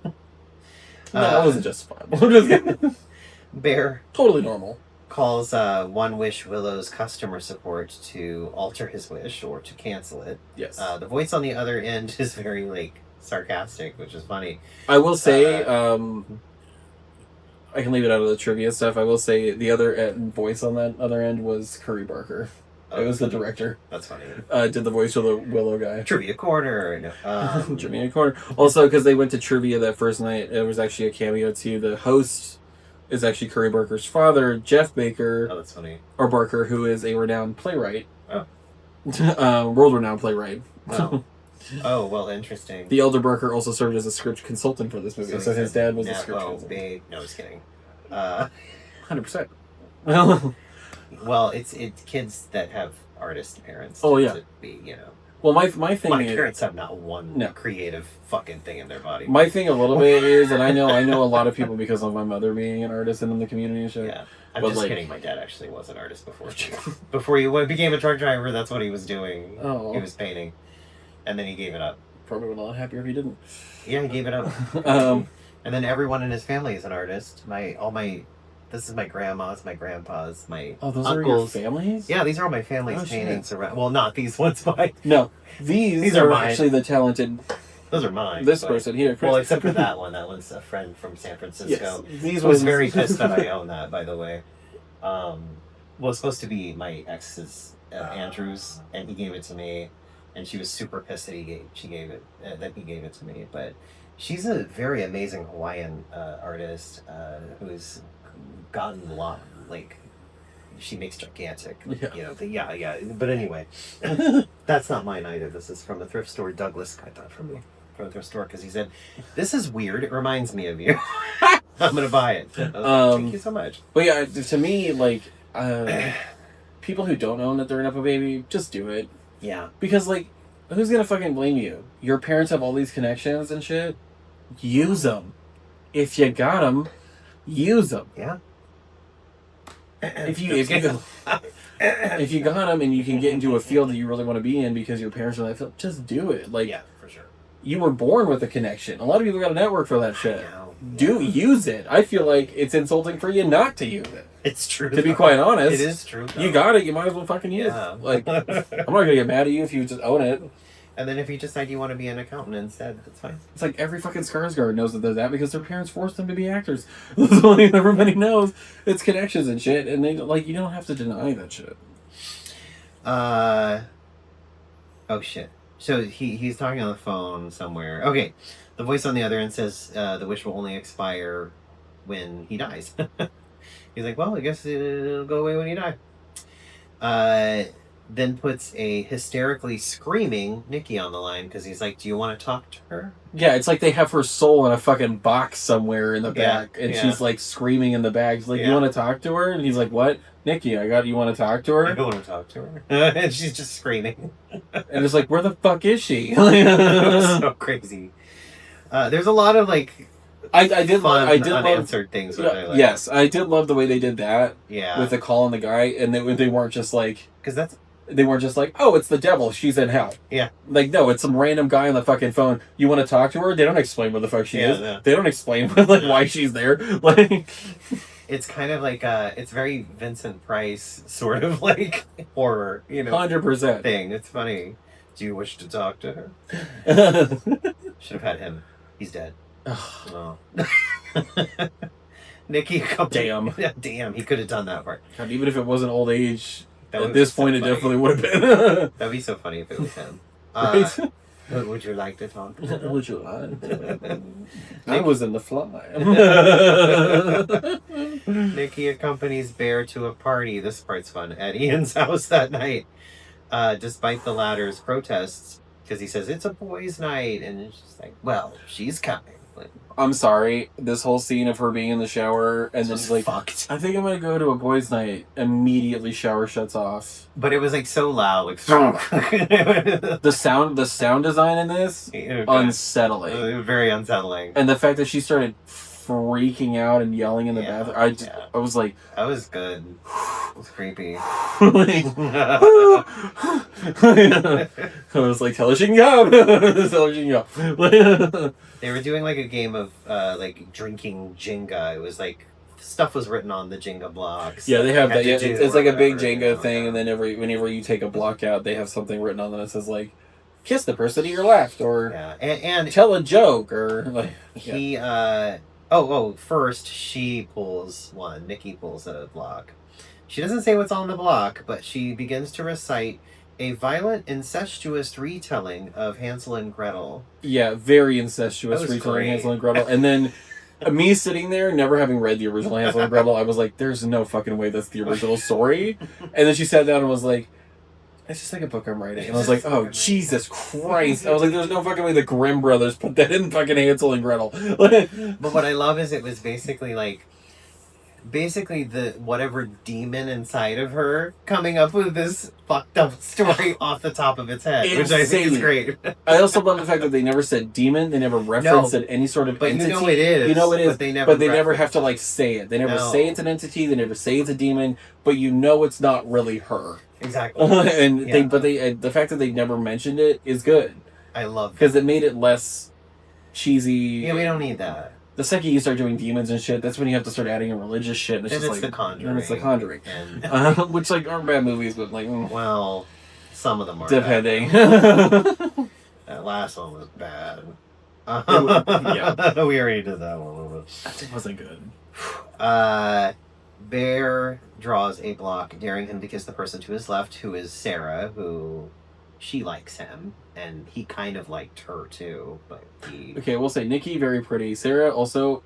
No, that wasn't justifiable. I'm just kidding. Bear. Totally normal. Calls One Wish Willow's customer support to alter his wish or to cancel it. Yes. The voice on the other end is very, like, sarcastic, which is funny. I will say, I can leave it out of the trivia stuff. I will say the other voice on that other end was Curry Barker. Oh, it was the director. That's funny. Did the voice of the Willow guy. Trivia Corner. Trivia Corner. Also, because they went to trivia that first night, there was actually a cameo too. The host is actually Curry Barker's father, Jeff Baker. Oh, that's funny. Or Barker, who is a renowned playwright. Oh. World-renowned playwright. Oh. Oh, well, interesting. The elder Barker also served as a script consultant for this movie, so his dad was a script consultant. No, just kidding. 100%. Well, it's kids that have artist parents. Oh, yeah. To be, you know. Well, my thing My is... parents have not one creative fucking thing in their body. My thing a little bit is, and I know a lot of people because of my mother being an artist and in the community and shit. Yeah. I'm just kidding. My dad actually was an artist before he became a truck driver. That's what he was doing. Oh. He was painting. And then he gave it up. Probably would have been a lot happier if he didn't. Yeah, he gave it up. And then everyone in his family is an artist. The This is my grandma's, my grandpa's, my those uncles. are your families? Yeah, these are all my family's paintings around. Well, not these ones, but no, these are mine. Actually the talented. Those are mine. This person here. Well, except for that one. That one's a friend from San Francisco. Yes, these was very pissed that I own that, by the way. Well, it's supposed to be my ex's Andrew's, and he gave it to me, and she was super pissed that he gave it to me. But she's a very amazing Hawaiian artist who's gotten a lot, like, she makes gigantic, yeah. But anyway, that's not mine either. This is from the thrift store. Douglas got that from me from the thrift store because he said, "This is weird. It reminds me of you. I'm gonna buy it." Thank you so much. But yeah, to me, like, people who don't own that they're a Nepo baby, just do it. Yeah. Because, like, who's gonna fucking blame you? Your parents have all these connections and shit. Use them. If you got them, use them. Yeah. If you got them and you can get into a field that you really want to be in because your parents are in that field, just do it. Like, yeah, for sure. You were born with a connection. A lot of people got a network for that shit. Use it. I feel like it's insulting for you not to use it. It's true. To be quite honest, it is true. You got it. You might as well fucking use it. Like, I'm not gonna get mad at you if you just own it. And then if you decide you want to be an accountant instead, that's fine. It's like every fucking Skarsgård knows that they're that because their parents forced them to be actors. That's all everybody knows. It's connections and shit, and they like you don't have to deny that shit. Oh shit. So he's talking on the phone somewhere. Okay, the voice on the other end says the wish will only expire when he dies. He's like, well, I guess it'll go away when you die. Then puts a hysterically screaming Nikki on the line because he's like, do you want to talk to her? Yeah, it's like they have her soul in a fucking box somewhere in the back, and she's like screaming in the bag. She's like, you want to talk to her? And he's like, what? Nikki, you want to talk to her? I don't want to talk to her. And she's just screaming. And it's like, where the fuck is she? It was so crazy. There's a lot of like I did unanswered things. Yes, I did love the way they did that. Yeah. With the call on the guy, and they weren't just like... Because they weren't just like, oh, it's the devil, she's in hell. Yeah. Like, no, it's some random guy on the fucking phone. You want to talk to her? They don't explain what the fuck she is. Yeah. They don't explain why she's there. Like... It's kind of like it's very Vincent Price sort of like horror, 100% thing. It's funny. Do you wish to talk to her? Should have had him. He's dead. Oh. Nikki, damn. Damn, he could have done that part. God, even if it wasn't old age, at this point it definitely would have been. That'd be so funny if it was him. Right? Would you like to talk to her? Would you like to? I was in the fly. Nikki accompanies Bear to a party. This part's fun. At Ian's house that night. Despite the latter's protests, because he says, it's a boys' night. And it's just like, well, she's coming. Like, I'm sorry. This whole scene of her being in the shower and then she's like, fucked. I think I'm going to go to a boys' night. Immediately shower shuts off. But it was like so loud. Like, the sound design in this, unsettling. Very unsettling. And the fact that she started freaking out and yelling in the bathroom. I was like... That was good. It was creepy. I was like, tell her she can go. Tell her she can go. They were doing like a game of like drinking Jenga. It was like stuff was written on the Jenga blocks. Yeah, they have that. Yeah, it's like a big Jenga thing, and then whenever you take a block out, they have something written on them that says like, kiss the person to your left, or and tell a joke, or like he first she pulls one. Nikki pulls a block. She doesn't say what's on the block, but she begins to recite a violent, incestuous retelling of Hansel and Gretel. Yeah, very incestuous retelling of Hansel and Gretel. And then me sitting there, never having read the original Hansel and Gretel, I was like, there's no fucking way that's the original story. And then she sat down and was like, it's just like a book I'm writing. And I was like, oh, Jesus Christ. I was like, there's no fucking way the Grimm brothers put that in fucking Hansel and Gretel. But what I love is it was basically the whatever demon inside of her coming up with this fucked up story off the top of its head, which I think is great. I also love the fact that they never said demon. They never referenced any sort of entity. You know it is. You know it is. But they never have to like say it. They never say it's an entity. They never say it's a demon. But you know it's not really her. Exactly. And the fact that they never mentioned it is good. I love that. Because it made it less cheesy. Yeah, we don't need that. The second you start doing demons and shit, that's when you have to start adding in religious shit. And it's just like The Conjuring. And it's The Conjuring. And... which like aren't bad movies, but like well, some of them are depending. That last one was bad. Yeah. We already did that one a little bit. That wasn't good. Bear draws a block, daring him to kiss the person to his left, who is Sarah, who she likes him, and he kind of liked her too, but he... Okay, we'll say Nikki, very pretty. Sarah, also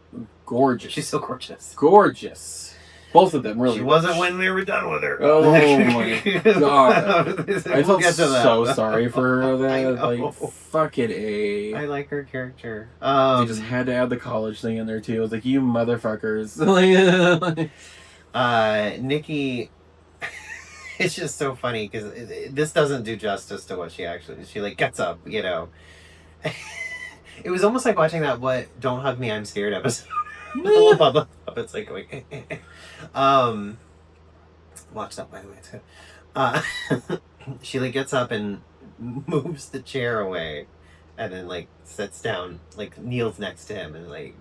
gorgeous. She's so gorgeous. Gorgeous. Both of them, really. She wasn't when we were done with her. Oh my god. I felt get to that. so sorry for her. That. Like, fucking A. I like her character. They just had to add the college thing in there too. I was like, you motherfuckers. Nikki... It's just so funny because this doesn't do justice to what she like gets up, you know. It was almost like watching that Don't Hug Me, I'm Scared episode. All the puppets like going. Watch that, by the way. It's good. She like gets up and moves the chair away, and then like sits down, like kneels next to him, and like.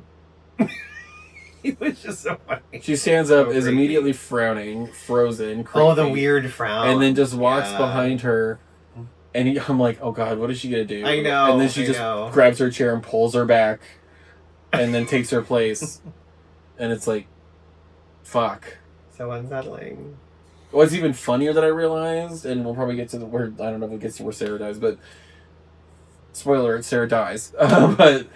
It was just so funny. She stands up, is immediately frowning, frozen, creepy, oh, the weird frown. and then just walks behind her, and I'm like, oh god, what is she gonna do? I know. And then she just grabs her chair and pulls her back, and then takes her place, and it's like, fuck. So unsettling. What's even funnier that I realized, and we'll probably get to where I don't know if it gets to where Sarah dies, but spoiler alert, Sarah dies. But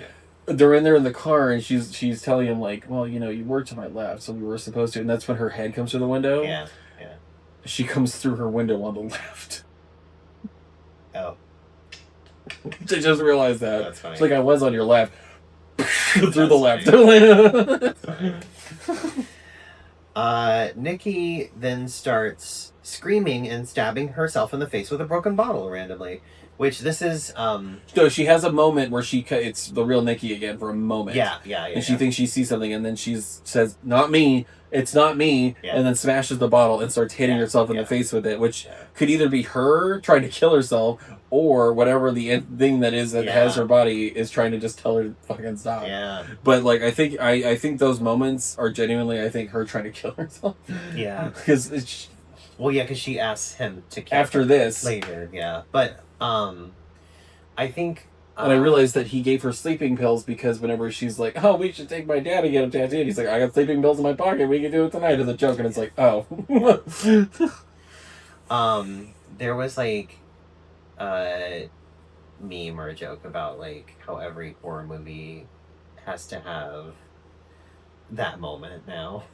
they're in there in the car, and she's telling him like, well, you know, you were to my left, so we were supposed to, and that's when her head comes through the window. Yeah. She comes through her window on the left. Oh. I just realized that. That's funny. It's like I was on your left. through the left. Nikki then starts screaming and stabbing herself in the face with a broken bottle randomly. Which this is... No, she has a moment where it's the real Nikki again for a moment. Yeah. And she thinks she sees something, and then she says, not me, it's not me, and then smashes the bottle and starts hitting herself in the face with it, which could either be her trying to kill herself, or whatever the thing that has her body is trying to just tell her to fucking stop. Yeah. But, like, I think those moments are genuinely, I think, her trying to kill herself. Yeah. Because it's... Well, yeah, because she asks him to kill after her this. later, yeah. But, I think... and I realized that he gave her sleeping pills because whenever she's like, oh, we should take my dad and get him tattooed, he's like, I got sleeping pills in my pocket, we can do it tonight as a joke, and it's like, oh. There was like a meme or a joke about like how every horror movie has to have that moment now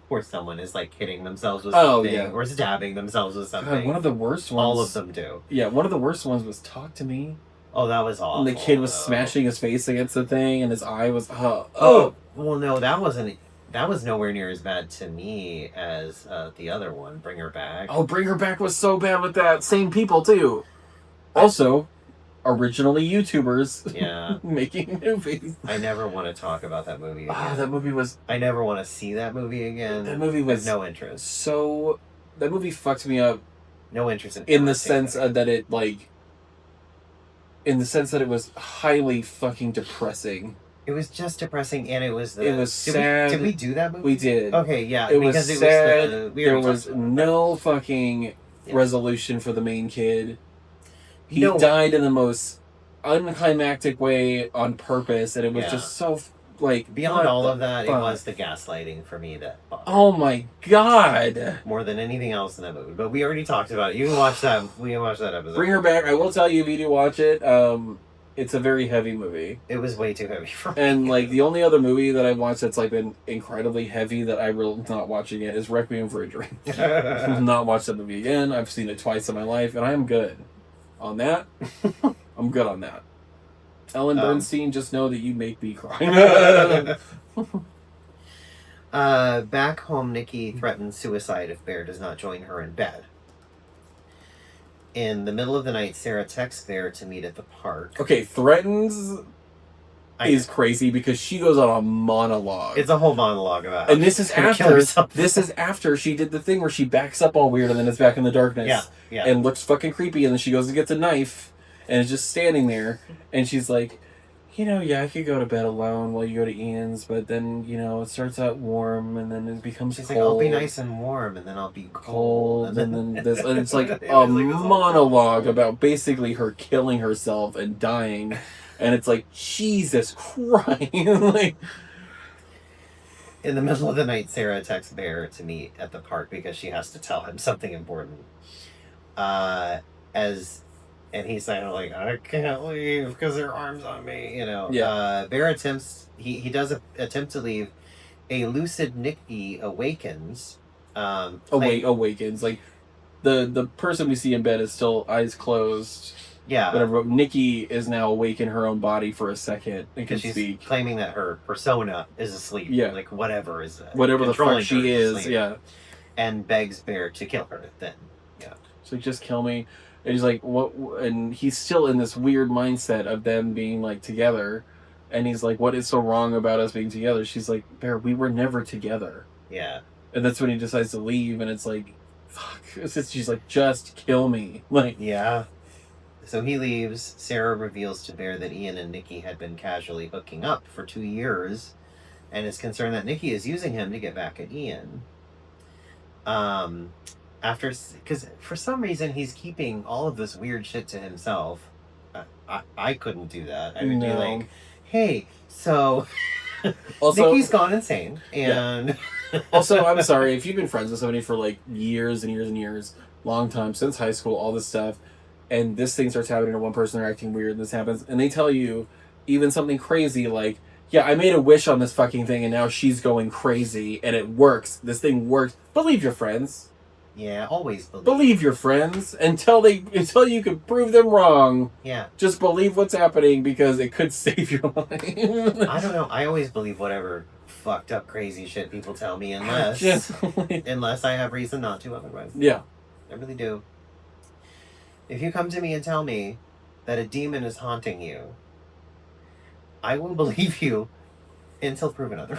where someone is like hitting themselves with something or stabbing themselves with something. God, one of the worst ones. All of them do. Yeah, one of the worst ones was Talk to Me. Oh, that was awful. And the kid was smashing his face against the thing, and his eye was... Well, no, that wasn't... That was nowhere near as bad to me as the other one, Bring Her Back. Oh, Bring Her Back was so bad with that. Same people, too. Also, originally YouTubers making movies. I never want to talk about that movie again. That movie was... I never want to see that movie again. That movie was... no interest. So... That movie fucked me up. No interest in the sense that it, like... In the sense that it was highly fucking depressing. It was just depressing, and it was... It was sad. Did we do that movie? We did. Okay, yeah. It was sad. There was no fucking resolution for the main kid. He died in the most unclimactic way on purpose, and it was just so, like... Beyond all of that, it was the gaslighting for me that bothered. Oh my god! More than anything else in that movie. But we already talked about it. You can watch that. We can watch that episode. Bring Her Back. I will tell you, if you do watch it, it's a very heavy movie. It was way too heavy for me. And, like, the only other movie that I've watched that's, like, been incredibly heavy that I will not watching it is Requiem for a Dream. I will not watch that movie again. I've seen it twice in my life, and I am good on that. I'm good on that. Ellen Bernstein, just know that you make me cry. Back home, Nikki threatens suicide if Bear does not join her in bed. In the middle of the night, Sarah texts Bear to meet at the park. Okay, threatens is crazy because she goes on a monologue. It's a whole monologue about and this is after she did the thing where she backs up all weird and then it's back in the darkness. Yeah. And looks fucking creepy, and then she goes and gets a knife and is just standing there, and she's like, yeah, I could go to bed alone while you go to Ian's, but then, it starts out warm and then it becomes She's cold. like, I'll be nice and warm, and then I'll be cold. And then this, and it's like It a was like this whole monologue thing. about basically her killing herself and dying. And it's like, Jesus Christ. Like, in the middle of the night, Sarah texts Bear to meet at the park because she has to tell him something important. And he's like, I can't leave because their arms on me, Yeah. Bear he does attempt to leave. A lucid Nikki awakens. Awakens. Like, the person we see in bed is still eyes closed. Yeah. Whatever. Nikki is now awake in her own body for a second and can she's speak. Claiming that her persona is asleep. Yeah. Like, whatever the fuck she is. Yeah. And begs Bear to kill her then. Yeah. So just kill me. And he's like, what? And he's still in this weird mindset of them being like together. And he's like, what is so wrong about us being together? She's like, Bear, we were never together. Yeah. And that's when he decides to leave. And it's like, fuck. She's like, just kill me. Like, yeah. So he leaves. Sarah reveals to Bear that Ian and Nikki had been casually hooking up for 2 years, and is concerned that Nikki is using him to get back at Ian. Because for some reason he's keeping all of this weird shit to himself. I couldn't do that. I would be like, hey, so also, Nikki's gone insane, and also, I'm sorry if you've been friends with somebody for like years and years and years, long time, since high school, all this stuff, and this thing starts happening to one person, they're acting weird, and this happens, and they tell you even something crazy like, yeah, I made a wish on this fucking thing, and now she's going crazy, and it works. This thing works. Believe your friends. Yeah, always believe your friends until you can prove them wrong. Yeah. Just believe what's happening because it could save your life. I don't know. I always believe whatever fucked up crazy shit people tell me unless I have reason not to otherwise. Yeah. I really do. If you come to me and tell me that a demon is haunting you, I will believe you until proven otherwise.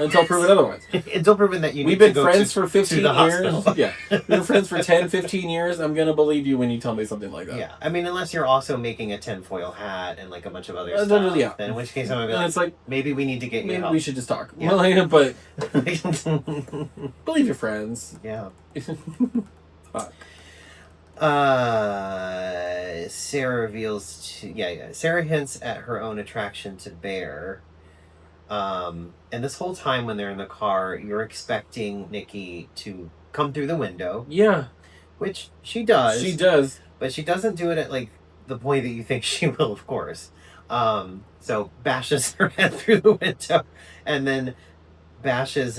Until proven that you need We've been friends for 15 years. Yeah. We've been friends for 10, 15 years. I'm going to believe you when you tell me something like that. Yeah. I mean, unless you're also making a tinfoil hat and like a bunch of other stuff. Yeah. Then in which case I'm going to be like, maybe we need to get you help. We should just talk. Yeah. But believe your friends. Yeah. Fuck. Sarah reveals Sarah hints at her own attraction to Bear. And this whole time when they're in the car, you're expecting Nikki to come through the window. Yeah. Which she does. She does. But she doesn't do it at like the point that you think she will, of course. So bashes her head through the window and then bashes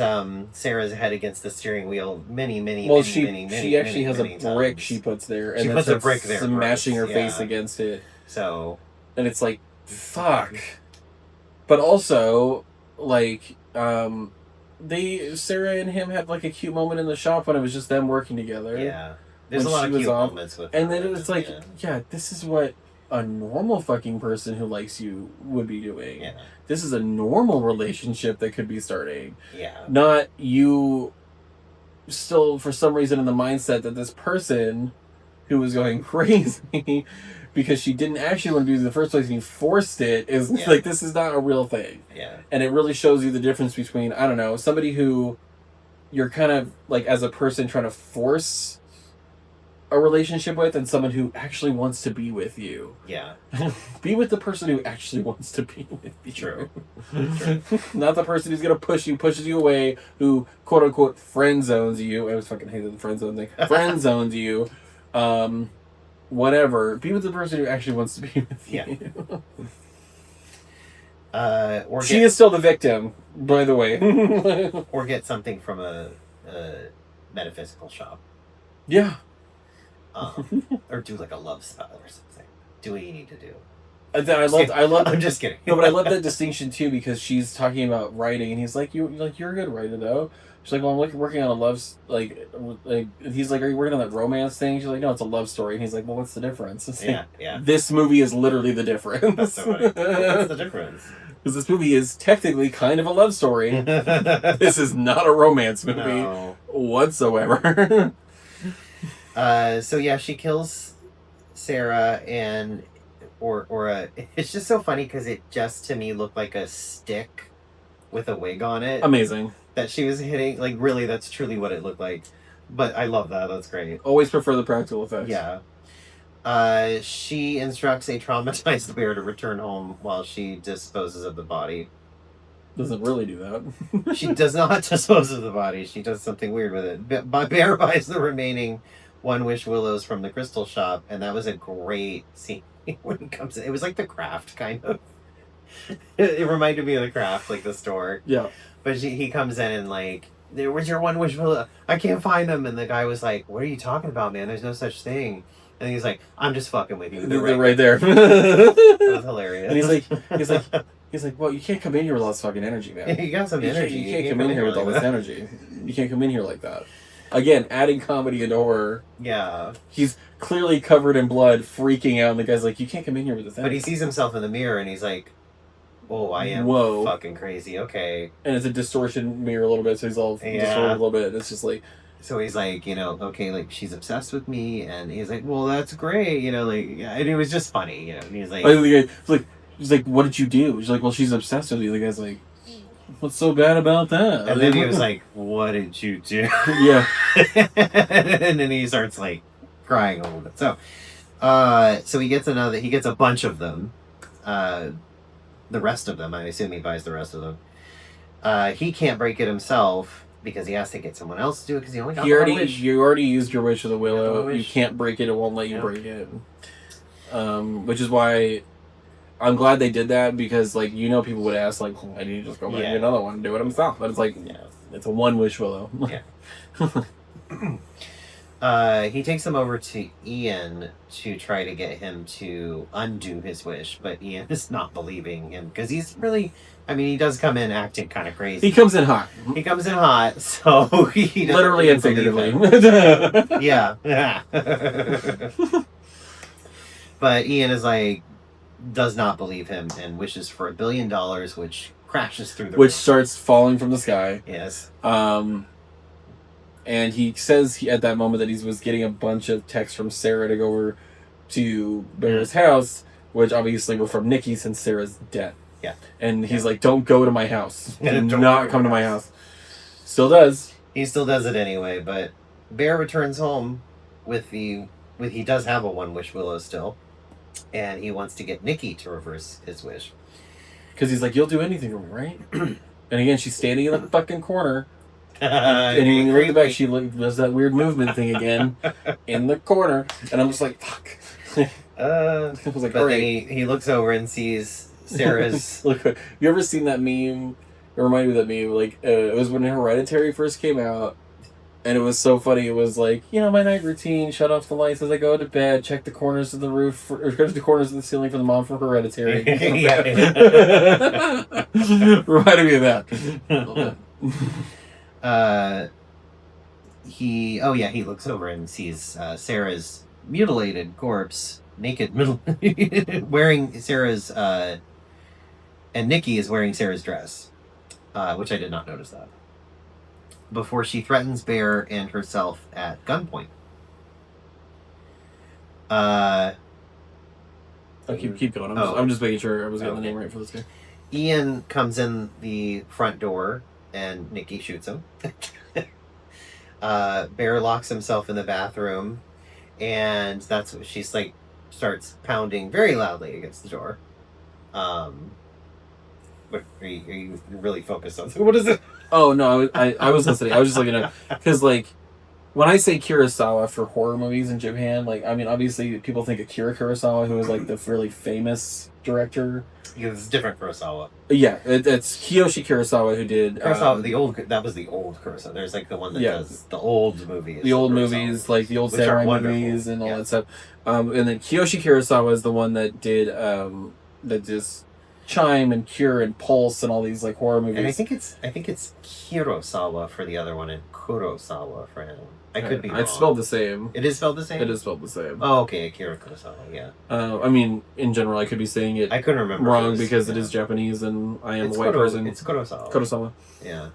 Sarah's head against the steering wheel many she actually has a brick she puts there, and she puts a brick there, smashing her face against it. So, and it's like, fuck. But also, like, Sarah and him had like a cute moment in the shop when it was just them working together. Yeah, there's a lot of cute moments with. And then it's like, yeah, this is what a normal fucking person who likes you would be doing. Yeah. This is a normal relationship that could be starting. Yeah. Not you still, for some reason, in the mindset that this person who was going crazy because she didn't actually want to do it in the first place and you forced it is like, this is not a real thing. Yeah. And it really shows you the difference between, I don't know, somebody who you're kind of like as a person trying to force a relationship with and someone who actually wants to be with you. Yeah. Be with the person who actually wants to be with you. True. Not the person who's going to pushes you away, who quote unquote friend zones you. I always fucking hated the friend zone thing. Friend zones you. Whatever. Be with the person who actually wants to be with you. She is still the victim, by the way. Or get something from a metaphysical shop. Yeah. Or do like a love spell or something. Do what you need to do. I love. I'm just kidding. No, but I love that distinction too because she's talking about writing, and he's like, "You're a good writer, though." She's like, "Well, I'm working on a love like." He's like, "Are you working on that romance thing?" She's like, "No, it's a love story." And he's like, "Well, what's the difference?" It's like, yeah. This movie is literally the difference. That's so funny. What's the difference? Because this movie is technically kind of a love story. This is not a romance movie whatsoever. So yeah, she kills Sarah, and or a. It's just so funny because it just to me looked like a stick with a wig on it. Amazing. That she was hitting. Like really, that's truly what it looked like. But I love that. That's great. Always prefer the practical effects. Yeah. She instructs a traumatized bear to return home while she disposes of the body. Doesn't really do that. She does not dispose of the body. She does something weird with it. Bear buys the remaining One Wish willows from the crystal shop, and that was a great scene when he comes in. It was like The Craft, kind of. It reminded me of The Craft, like the store. Yeah. But he comes in and like, where's your One Wish willow? I can't find them. And the guy was like, what are you talking about, man? There's no such thing. And he's like, I'm just fucking with you. They're right there. That was hilarious. And he's like, well, you can't come in here with all this fucking energy, man. You got some energy. You can't come in here with all this energy. You can't come in here like that. Again, adding comedy into horror. Yeah. He's clearly covered in blood, freaking out, and the guy's like, you can't come in here with this energy. But he sees himself in the mirror and he's like, oh, I am fucking crazy. Okay. And it's a distortion mirror a little bit, so he's all distorted a little bit. It's just like... So he's like, okay, like, she's obsessed with me, and he's like, well, that's great, like, and it was just funny, and he's like... He's like, what did you do? He's like, well, she's obsessed with you. The guy's like, what's so bad about that? And then he was like, what did you do? Yeah. And then he starts, like, crying a little bit. So he gets a bunch of them. The rest of them, I assume he buys the rest of them. He can't break it himself, because he has to get someone else to do it, because he only got one wish. You already used your wish of the willow. You can't break it. It won't let you break it. Which is why I'm glad they did that, because, like, people would ask, like, why do you just go back and get another one and do it himself? But it's like, it's a one wish willow. Yeah. He takes him over to Ian to try to get him to undo his wish, but Ian is not believing him, because he's really... he does come in acting kind of crazy. He comes in hot. So he literally and figuratively. Yeah. But Ian is like, does not believe him and wishes for $1 billion, which crashes through the roof. Starts falling from the sky. Yes. And he says at that moment that he was getting a bunch of texts from Sarah to go over to Bear's house, which obviously were from Nikki since Sarah's dead. Yeah. And he's like, don't go to my house. Do not come to my house. Still does. He still does it anyway, but Bear returns home he does have a One Wish willow still, and he wants to get Nikki to reverse his wish. Because he's like, you'll do anything for me, right? And again, she's standing in the fucking corner. And when you look back, she does that weird movement thing again in the corner. And I'm just like, fuck. I was like, but then he looks over and sees Sarah's... Look, you ever seen that meme? It reminded me of that meme. Like, it was when Hereditary first came out, and it was so funny. It was like, my night routine, shut off the lights as I go to bed, check the corners of the roof, or check the corners of the ceiling for the mom from Hereditary. Reminded me of that. He looks over and sees Sarah's mutilated corpse, naked, wearing Sarah's... and Nikki is wearing Sarah's dress, which I did not notice that. Before she threatens Bear and herself at gunpoint. Keep going. I'm just making sure I was getting the name right for this guy. Ian comes in the front door, and Nikki shoots him. Bear locks himself in the bathroom, and that's what she's like, starts pounding very loudly against the door. But are you really focused on? What is it? Oh no, I was listening. I was just looking at, because like, when I say Kurosawa for horror movies in Japan, like, obviously people think Akira Kurosawa, who is like the really famous director. Yeah, it's different Kurosawa. Yeah, it's Kiyoshi Kurosawa who did Kurosawa. That was the old Kurosawa. There's like the one that does the old movies. The old movies, like the old samurai movies and all that stuff. And then Kiyoshi Kurosawa is the one that did Chime and Cure and Pulse and all these like horror movies. And I think it's Kurosawa for the other one and Kurosawa for him. I could be wrong. It's spelled the same. It is spelled the same? It is spelled the same. Oh, okay. Akira Kurosawa, yeah. In general, I could be saying it I couldn't remember wrong because it is Japanese and I am a white person. It's Kurosawa. Kurosawa. Yeah.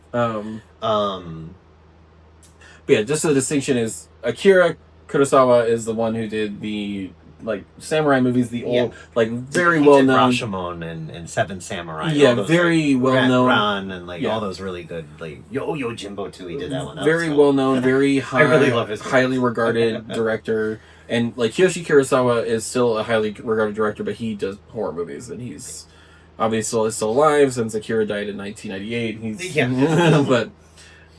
But yeah, just the distinction is Akira Kurosawa is the one who did the like samurai movies, the old like very he well did known Rashomon and Seven Samurai. Yeah, all those, very like, well known. Ran and like all those really good like Yo Jimbo too. He did that one. That Very cool. well known, very high, I really love his highly regarded director. And like Kiyoshi Kurosawa is still a highly regarded director, but he does horror movies, and he's obviously still alive since Akira died in 1998. But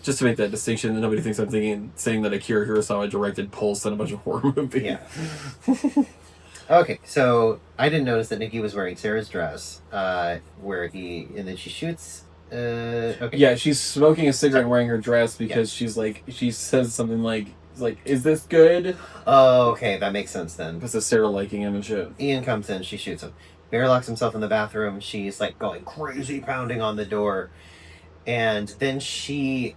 just to make that distinction, nobody thinks I'm saying that Akira Kurosawa directed Pulse and a bunch of horror movies. Yeah. Okay, so I didn't notice that Nikki was wearing Sarah's dress, and then she shoots. Okay. Yeah, she's smoking a cigarette and wearing her dress because she says something like, is this good? Oh, okay, that makes sense then. Because of Sarah liking him and shit. Ian comes in, she shoots him. Bear locks himself in the bathroom. She's like going crazy, pounding on the door. And then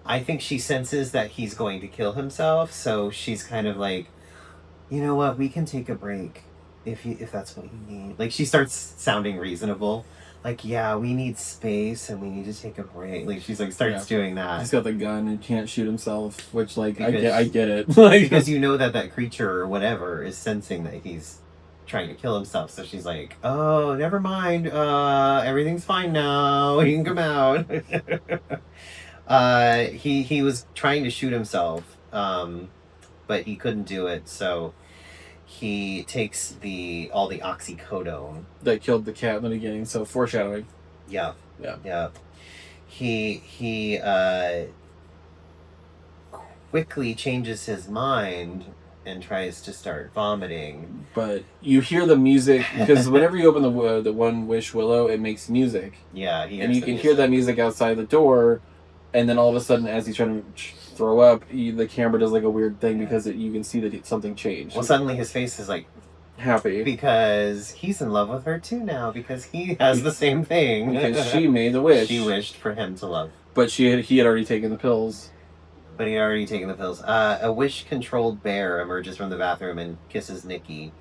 I think she senses that he's going to kill himself, so she's kind of like, you know what, we can take a break if that's what you need. Like, she starts sounding reasonable. Like, yeah, we need space and we need to take a break. Like, she's like, starts doing that. He's got the gun and can't shoot himself, which, like, I get it. Because you know that creature or whatever is sensing that he's trying to kill himself. So she's like, oh, never mind. Everything's fine now. He can come out. He was trying to shoot himself, but he couldn't do it. So he takes all the oxycodone that killed the cat in the beginning. So foreshadowing. Yeah. He quickly changes his mind and tries to start vomiting. But you hear the music because whenever you open the One Wish Willow, it makes music. Yeah, and you can hear that music outside the door, and then all of a sudden, as he's trying to throw up, the camera does like a weird thing because you can see that something changed. Well, suddenly his face is like happy because he's in love with her too now because he has the same thing. Because she made the wish. She wished for him to love, but he had already taken the pills. But he had already taken the pills. A wish-controlled bear emerges from the bathroom and kisses Nikki,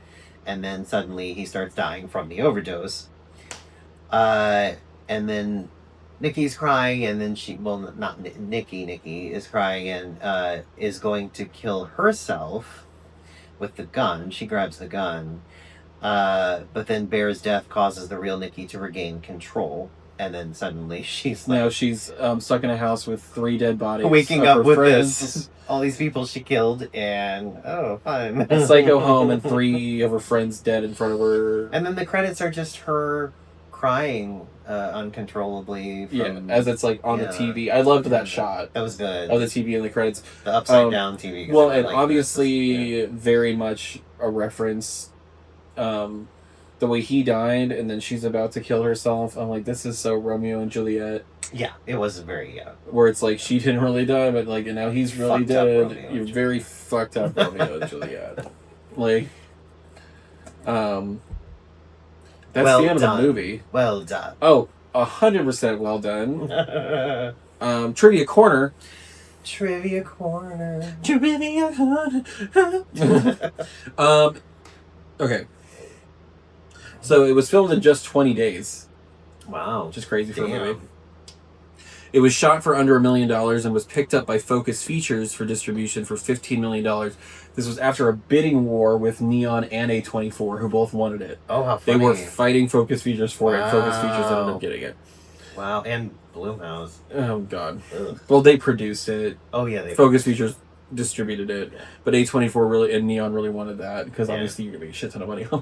and then suddenly he starts dying from the overdose. And then Nikki's crying, and then not Nikki is crying and is going to kill herself with the gun. She grabs the gun. But then Bear's death causes the real Nikki to regain control. And then suddenly she's like... Now she's stuck in a house with 3 dead bodies. Waking up with all these people she killed, and fun. A psycho home and 3 of her friends dead in front of her. And then the credits are just her crying uncontrollably. As it's like on the TV. I loved that shot. That was good. Of the TV and the credits. The upside down TV. Well, and obviously very much a reference. The way he died, and then she's about to kill herself. I'm like, this is so Romeo and Juliet. Yeah, it was very, where it's like, she didn't really die, but like, and now he's really dead. You're very fucked up Romeo and Juliet. Like, that's well the end done. of the movie. Well done. Oh, 100% well done. Trivia Corner. Trivia Corner. Trivia Corner. Okay. So it was filmed in just 20 days. Wow. Which is crazy for a movie. It was shot for under $1 million and was picked up by Focus Features for distribution for $15 million. This was after a bidding war with Neon and A24, who both wanted it. Oh, how funny. They were fighting Focus Features for it, and Focus Features ended up getting it. Wow, and Blumhouse. Oh, God. Ugh. Well, they produced it. Oh, yeah. Focus Features distributed it, but A24 and Neon really wanted that because obviously you're gonna make a shit ton of money on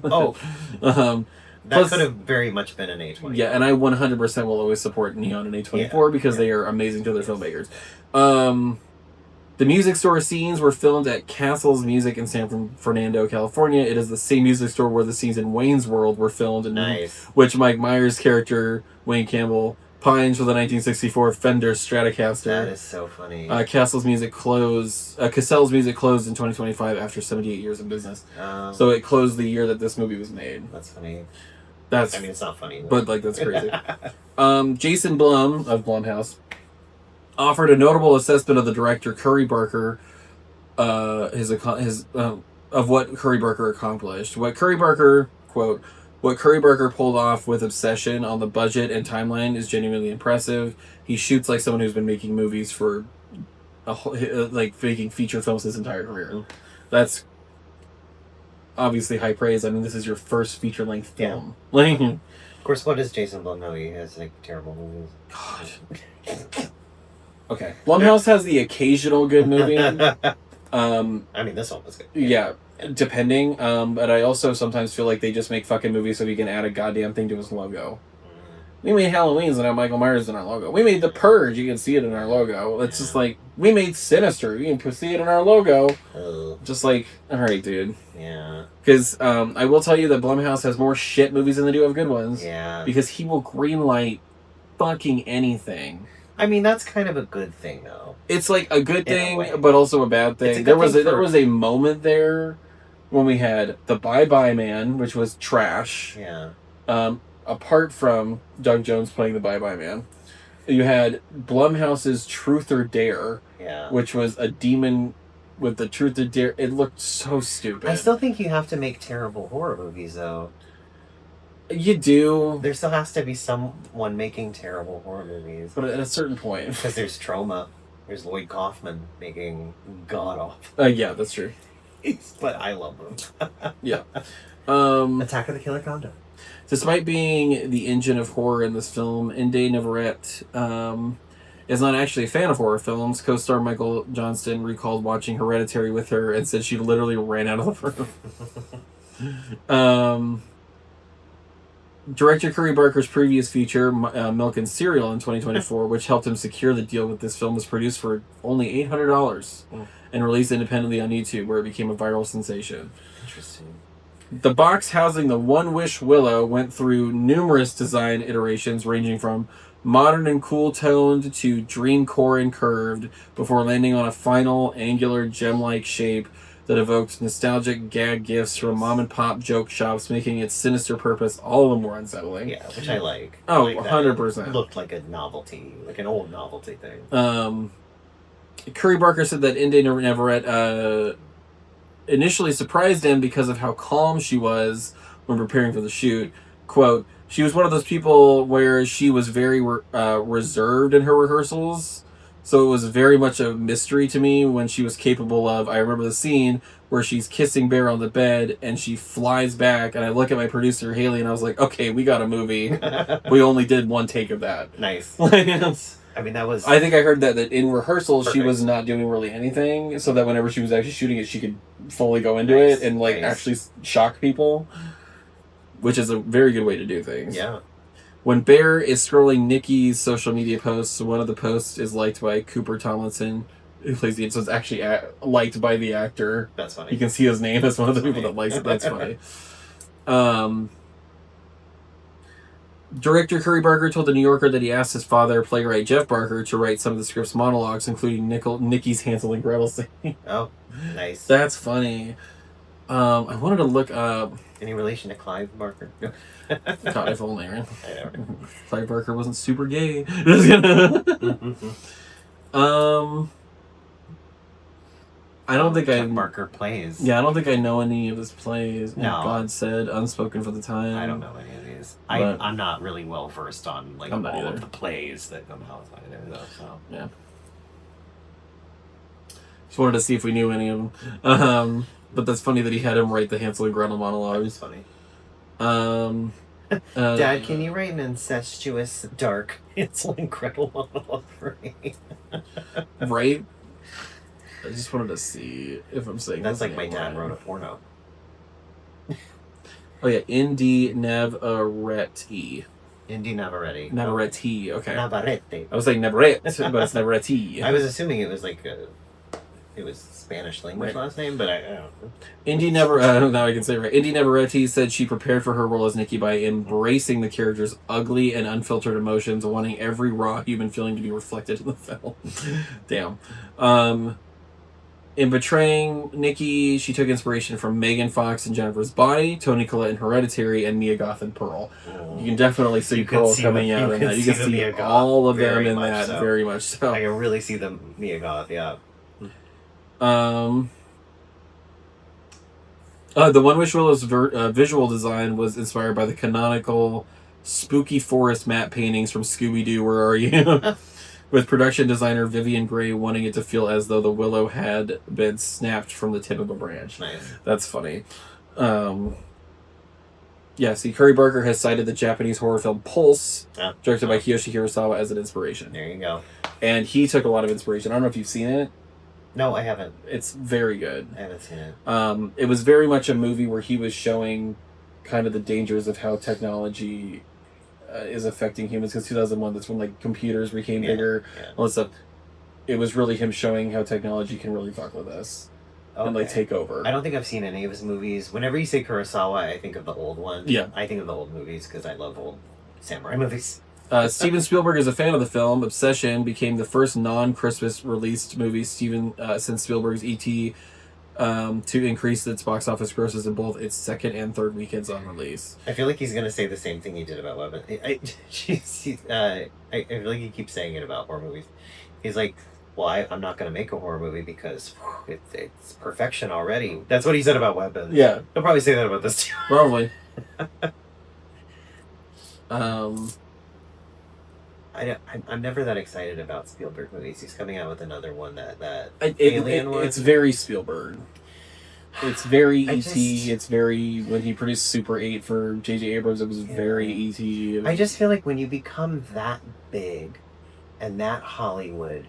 it. That could have very much been an A24. Yeah, and I 100% will always support Neon and A24 because they are amazing to their filmmakers. The music store scenes were filmed at Castle's Music in San Fernando, California. It is the same music store where the scenes in Wayne's World were filmed, which Mike Myers' character Wayne Campbell pines for the 1964 Fender Stratocaster. That is so funny. Cassell's Music closed in 2025 after 78 years in business. So it closed the year that this movie was made. That's funny. I mean, it's not funny. But like, that's crazy. Jason Blum of Blumhouse offered a notable assessment of the director Curry Barker, of what Curry Barker accomplished. What Curry Barker pulled off with obsession on the budget and timeline is genuinely impressive. He shoots like someone who's been making movies for making feature films his entire career. That's obviously high praise. I mean, this is your first feature-length Yeah. film. Like, Of course, what does Jason Blum know? He has like terrible movies. God. Okay. Blumhouse has the occasional good movie. I mean, this one was good. Yeah, depending. But I also sometimes feel like they just make fucking movies so he can add a goddamn thing to his logo. We made Halloween's and have Michael Myers in our logo. We made The Purge. You can see it in our logo. It's just like, we made Sinister. You can see it in our logo. Just like, all right, dude. Yeah. Because I will tell you that Blumhouse has more shit movies than they do have good ones. Yeah. Because he will greenlight fucking anything. I mean, that's kind of a good thing, though. It's like a good thing, but also a bad thing. There was a moment there when we had The Bye Bye Man, which was trash. Yeah. Apart from Doug Jones playing the Bye Bye Man, you had Blumhouse's Truth or Dare, which was a demon with the Truth or Dare. It looked so stupid. I still think you have to make terrible horror movies, though. You do. There still has to be someone making terrible horror movies. But at a certain point. Because there's Trauma. There's Lloyd Kaufman making god-awful. Yeah, that's true. But I love them. Yeah. Attack of the Killer Condom. Despite being the engine of horror in this film, Inde Navarrete is not actually a fan of horror films. Co-star Michael Johnston recalled watching Hereditary with her and said she literally ran out of the room. Director Curry Barker's previous feature, Milk and Cereal, in 2024, which helped him secure the deal with this film, was produced for only $800 and released independently on YouTube, where it became a viral sensation. Interesting. The box housing the One Wish Willow went through numerous design iterations, ranging from modern and cool-toned to dreamcore and curved, before landing on a final, angular, gem-like shape that evoked nostalgic gag gifts from mom-and-pop joke shops, making its sinister purpose all the more unsettling. Yeah, which I like. Oh, like 100%. It looked like a novelty, like an old novelty thing. Curry Barker said that Inde Navarrete initially surprised him because of how calm she was when preparing for the shoot. Quote, she was one of those people where she was very reserved in her rehearsals, so it was very much a mystery to me when she was capable of. I remember the scene where she's kissing Bear on the bed and she flies back, and I look at my producer Haley and I was like, okay, we got a movie. We only did one take of that. Nice. I mean, that was... I think I heard that in rehearsals she was not doing really anything, so that whenever she was actually shooting it, she could fully go into it and actually shock people, which is a very good way to do things. Yeah. When Bear is scrolling Nikki's social media posts, one of the posts is liked by Cooper Tomlinson, who plays the... So it's actually liked by the actor. That's funny. You can see his name as one of the people that likes it. That's funny. Director Curry Barker told The New Yorker that he asked his father, playwright Jeff Barker, to write some of the script's monologues, including Nikki's Hansel and Gretel scene. Oh, nice. That's funny. I wanted to look up... Any relation to Clive Barker? God, if only, right? I know. Clive Barker wasn't super gay. I don't think Jeff Barker plays. Yeah, I don't think I know any of his plays. No. God Said, Unspoken for the Time. I don't know any of these. I'm not really well versed on like all either. of the plays that come out either, though. So yeah. Just wanted to see if we knew any of them. But that's funny that he had him write the Hansel and Gretel monologue. That's funny. Dad, can you write an incestuous, dark Hansel and Gretel monologue for me? Right? I just wanted to see if I'm saying that's like my dad wrote a porno. Oh yeah, Inde Navarrete. Inde Navarrete. Navarrete, okay. Navarrete. I was saying Navarrete, but it's Navarrete. I was assuming it was like it was Spanish language last name, but I don't know. Inde Navarrete, now I can say it right. Inde Navarrete said she prepared for her role as Nikki by embracing the character's ugly and unfiltered emotions, wanting every raw human feeling to be reflected in the film. Damn. In portraying Nikki, she took inspiration from Megan Fox in Jennifer's Body, Toni Collette in Hereditary, and Mia Goth in Pearl. You can definitely see Pearl coming out in that. You can see all of them in that, very much so. I can really see the Mia Goth, yeah. The One Wish Willow's visual design was inspired by the canonical spooky forest matte paintings from Scooby-Doo, Where Are You? With production designer Vivian Gray wanting it to feel as though the willow had been snapped from the tip of a branch. Nice. That's funny. Yeah, see, Curry Barker has cited the Japanese horror film Pulse, directed by Kiyoshi Hirasawa, as an inspiration. There you go. And he took a lot of inspiration. I don't know if you've seen it. No, I haven't. It's very good. I haven't seen it. It was very much a movie where he was showing kind of the dangers of how technology is affecting humans. Because 2001, that's when like computers became bigger, all this stuff. It was really him showing how technology can really fuck with us. And like take over. I don't think I've seen any of his movies. Whenever you say Kurosawa, I think of the old one. Yeah. I think of the old movies because I love old samurai movies. Steven Spielberg is a fan of the film. Obsession became the first non-Christmas released movie since Spielberg's E.T. To increase its box office grosses in both its second and third weekends on release. I feel like he's going to say the same thing he did about Weapon. I feel like he keeps saying it about horror movies. He's like, well, I'm not going to make a horror movie because it's perfection already. That's what he said about Weapons. Yeah. He'll probably say that about this too. Probably. I'm never that excited about Spielberg movies. He's coming out with another one that Alien one. It's very Spielberg. It's very E.T. It's very... When he produced Super 8 for J.J. Abrams, it was very E.T. I just feel like when you become that big and that Hollywood...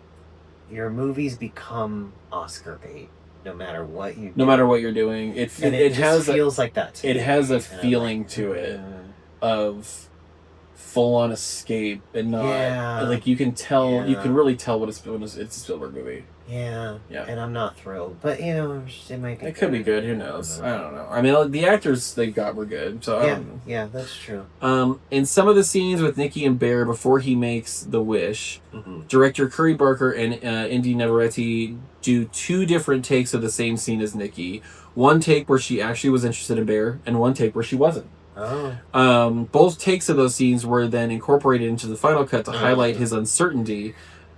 Your movies become Oscar bait, no matter what you do. No matter what you're doing. It feels like that to me. It has a feeling like, to it of full-on escape and not... Like, you can tell... You can really tell when it's a Spielberg movie. Yeah. And I'm not thrilled. But, you know, it might be It could be good. Who knows? I don't know. I mean, the actors they got were good. So I don't know. Yeah, that's true. In some of the scenes with Nikki and Bear before he makes the wish, director Curry Barker and Indy Neveretti do 2 different takes of the same scene as Nikki. One take where she actually was interested in Bear, and one take where she wasn't. Both takes of those scenes were then incorporated into the final cut to highlight his uncertainty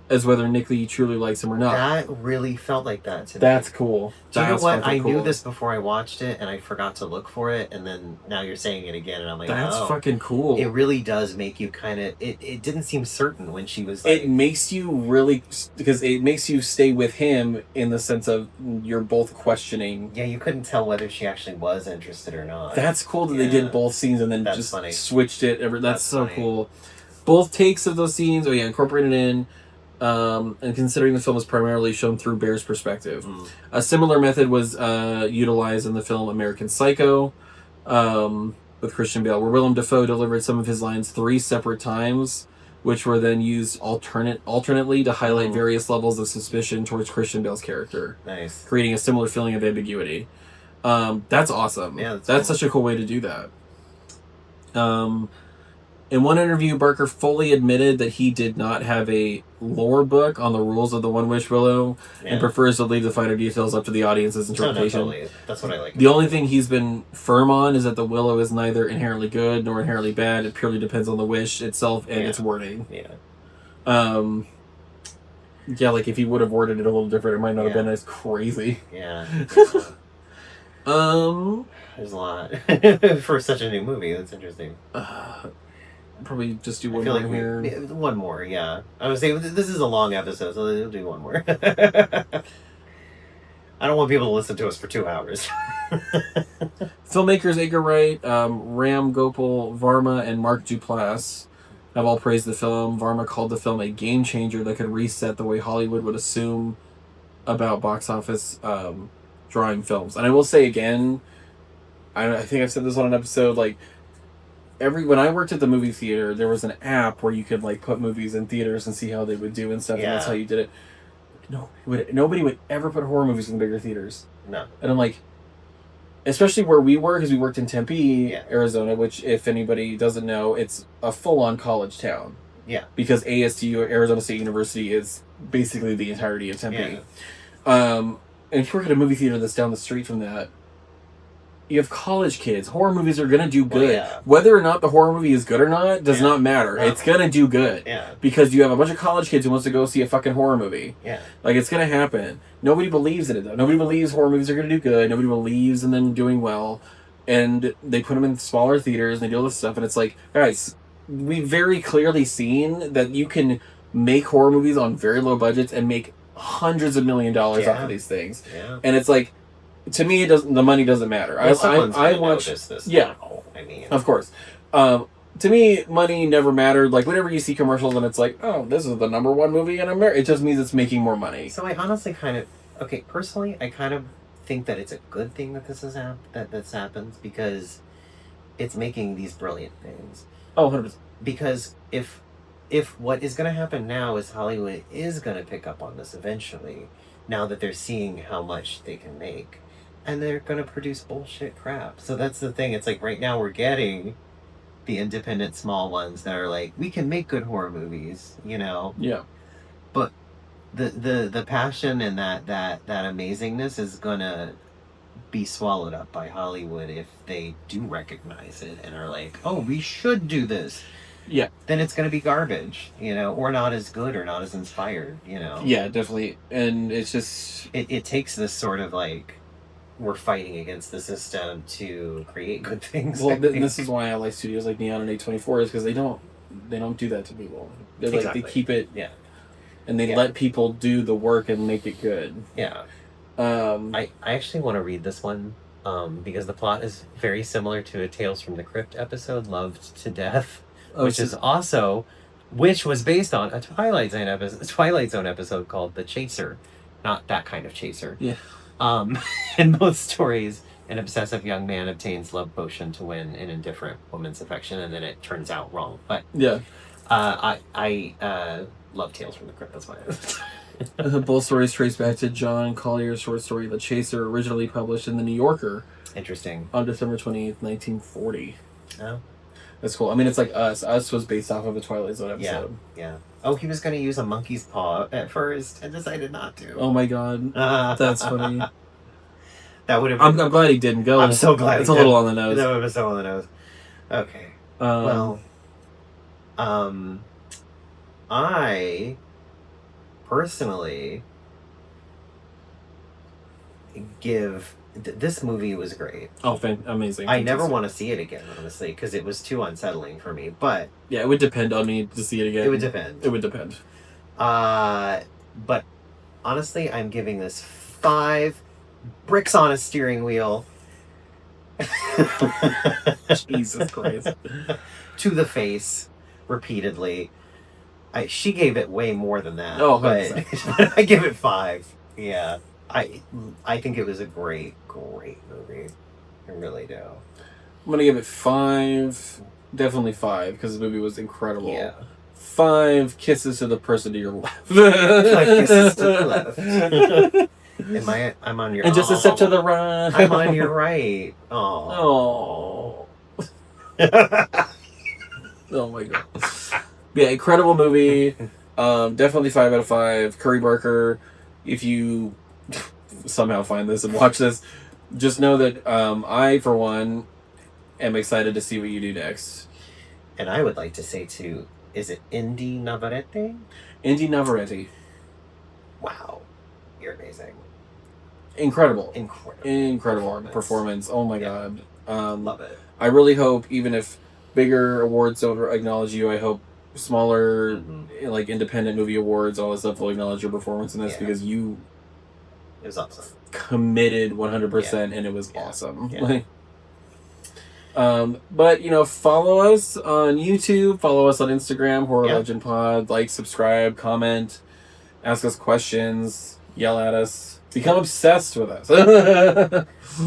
as whether Nikki truly likes him or not. That really felt like that to me. That's cool. Do you know what? I knew this before I watched it, and I forgot to look for it, and then now you're saying it again, and I'm like, that's fucking cool. It really does make you kind of... It didn't seem certain when she was like... It makes you really... Because it makes you stay with him in the sense of you're both questioning... Yeah, you couldn't tell whether she actually was interested or not. That's cool that they did both scenes and then switched it. That's so cool. Both takes of those scenes, incorporated in... and considering the film is primarily shown through Bear's perspective. A similar method was utilized in the film American Psycho with Christian Bale, where Willem Dafoe delivered some of his lines 3 separate times, which were then used alternately to highlight various levels of suspicion towards Christian Bale's character. Nice. Creating a similar feeling of ambiguity. That's awesome. Yeah, that's such a cool way to do that. In one interview, Barker fully admitted that he did not have a lore book on the rules of the One Wish Willow and prefers to leave the finer details up to the audience's interpretation. No, totally. That's what I like. The only thing he's been firm on is that the Willow is neither inherently good nor inherently bad. It purely depends on the wish itself and its wording. Like if he would have worded it a little different, it might not have been as crazy. There's a lot. For such a new movie, that's interesting. Probably just do one more here. One more, yeah. I was saying this is a long episode, so we'll do one more. I don't want people to listen to us for 2 hours. Filmmakers Edgar Wright, Ram Gopal Varma, and Mark Duplass have all praised the film. Varma called the film a game changer that could reset the way Hollywood would assume about box office drawing films. And I will say again, I think I've said this on an episode, like, when I worked at the movie theater, there was an app where you could like put movies in theaters and see how they would do and stuff, and that's how you did it. Nobody would ever put horror movies in bigger theaters. No. And I'm like, especially where we were, because we worked in Tempe, Arizona, which if anybody doesn't know, it's a full-on college town. Yeah. Because ASU, Arizona State University, is basically the entirety of Tempe. Yeah. And if you work at a movie theater that's down the street from that, you have college kids. Horror movies are going to do good. Whether or not the horror movie is good or not does not matter. No. It's going to do good. Because you have a bunch of college kids who wants to go see a fucking horror movie. Like, it's going to happen. Nobody believes in it, though. Nobody believes horror movies are going to do good. Nobody believes in them doing well. And they put them in smaller theaters and they do all this stuff. And it's like, guys, we've very clearly seen that you can make horror movies on very low budgets and make hundreds of $1 million off of these things. And it's like, to me, it doesn't. The money doesn't matter. Well, someone's I gonna watch notice this yeah, now. I mean, of course. To me, money never mattered. Like whenever you see commercials and it's like, oh, this is the #1 movie in America, it just means it's making more money. So I honestly personally, I kind of think that it's a good thing that this happens because it's making these brilliant things. Oh, 100%. Because if what is going to happen now is Hollywood is going to pick up on this eventually, now that they're seeing how much they can make, and they're going to produce bullshit crap. So that's the thing. It's like right now we're getting the independent small ones that are like, we can make good horror movies, you know. Yeah. But the passion and that amazingness is gonna be swallowed up by Hollywood if they do recognize it and are like, oh, we should do this. Yeah. Then it's gonna be garbage, you know, or not as good or not as inspired, you know. Yeah, definitely. And it's just it takes this sort of like, we're fighting against the system to create good things. well, this is why I like studios like Neon and A24 is because they don't do that to people. They're Exactly. Like they keep it, yeah, and they let people do the work and make it good. yeah. I actually want to read this one because the plot is very similar to a Tales from the Crypt episode, Loved to Death, which was based on a Twilight Zone episode called The Chaser, not that kind of chaser. Yeah. In both stories, an obsessive young man obtains love potion to win an indifferent woman's affection, and then it turns out wrong. But yeah, I love Tales from the Crypt. That's why. Both stories trace back to John Collier's short story The Chaser, originally published in The New Yorker. Interesting. On December 20th, 1940. Oh. That's cool. I mean, it's like Us. Us was based off of a Twilight Zone episode. Yeah. Oh, he was going to use a monkey's paw at first and decided not to. Oh my god. That's funny. That would have been... I'm glad he didn't go. I'm so glad it's a little on the nose. That would have been so on the nose. Okay. I personally give... this movie was great. Oh, amazing. I never want to see it again, honestly, because it was too unsettling for me, but... yeah, it would depend on me to see it again. It would depend. It would depend. But honestly, I'm giving this 5 bricks on a steering wheel. Jesus Christ. To the face, repeatedly. She gave it way more than that. Oh, but I give it 5. Yeah. I think it was a great movie. I really do. I'm gonna give it 5. Definitely 5, because the movie was incredible. Yeah. 5 kisses to the person to your left. 5 kisses to the left. I'm on your... and just a step to the right. I'm on your right. Oh. Oh my god. Yeah, incredible movie. Definitely 5 out of 5. Curry Barker, if you somehow find this and watch this, just know that I, for one, am excited to see what you do next. And I would like to say, too, is it Indy Navarrete? Indy Navarrete. Wow. You're amazing. Incredible performance. performance. Oh my god. Love it. I really hope, even if bigger awards don't acknowledge you, I hope smaller, like independent movie awards, all this stuff will acknowledge your performance in this because you... it was awesome. Committed 100%, and it was awesome. Yeah. But follow us on YouTube, follow us on Instagram, Horror Legend Pod, like, subscribe, comment, ask us questions, yell at us, become obsessed with us.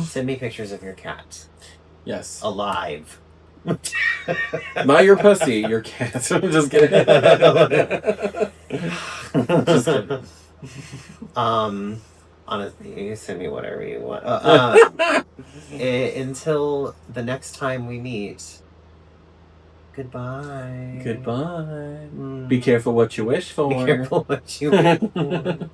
Send me pictures of your cat. Yes. Alive. Not your pussy, your cat. I'm just kidding. Just kidding. Honestly, you can send me whatever you want. Until the next time we meet, goodbye. Goodbye. Be careful what you wish for. Be careful what you wish for.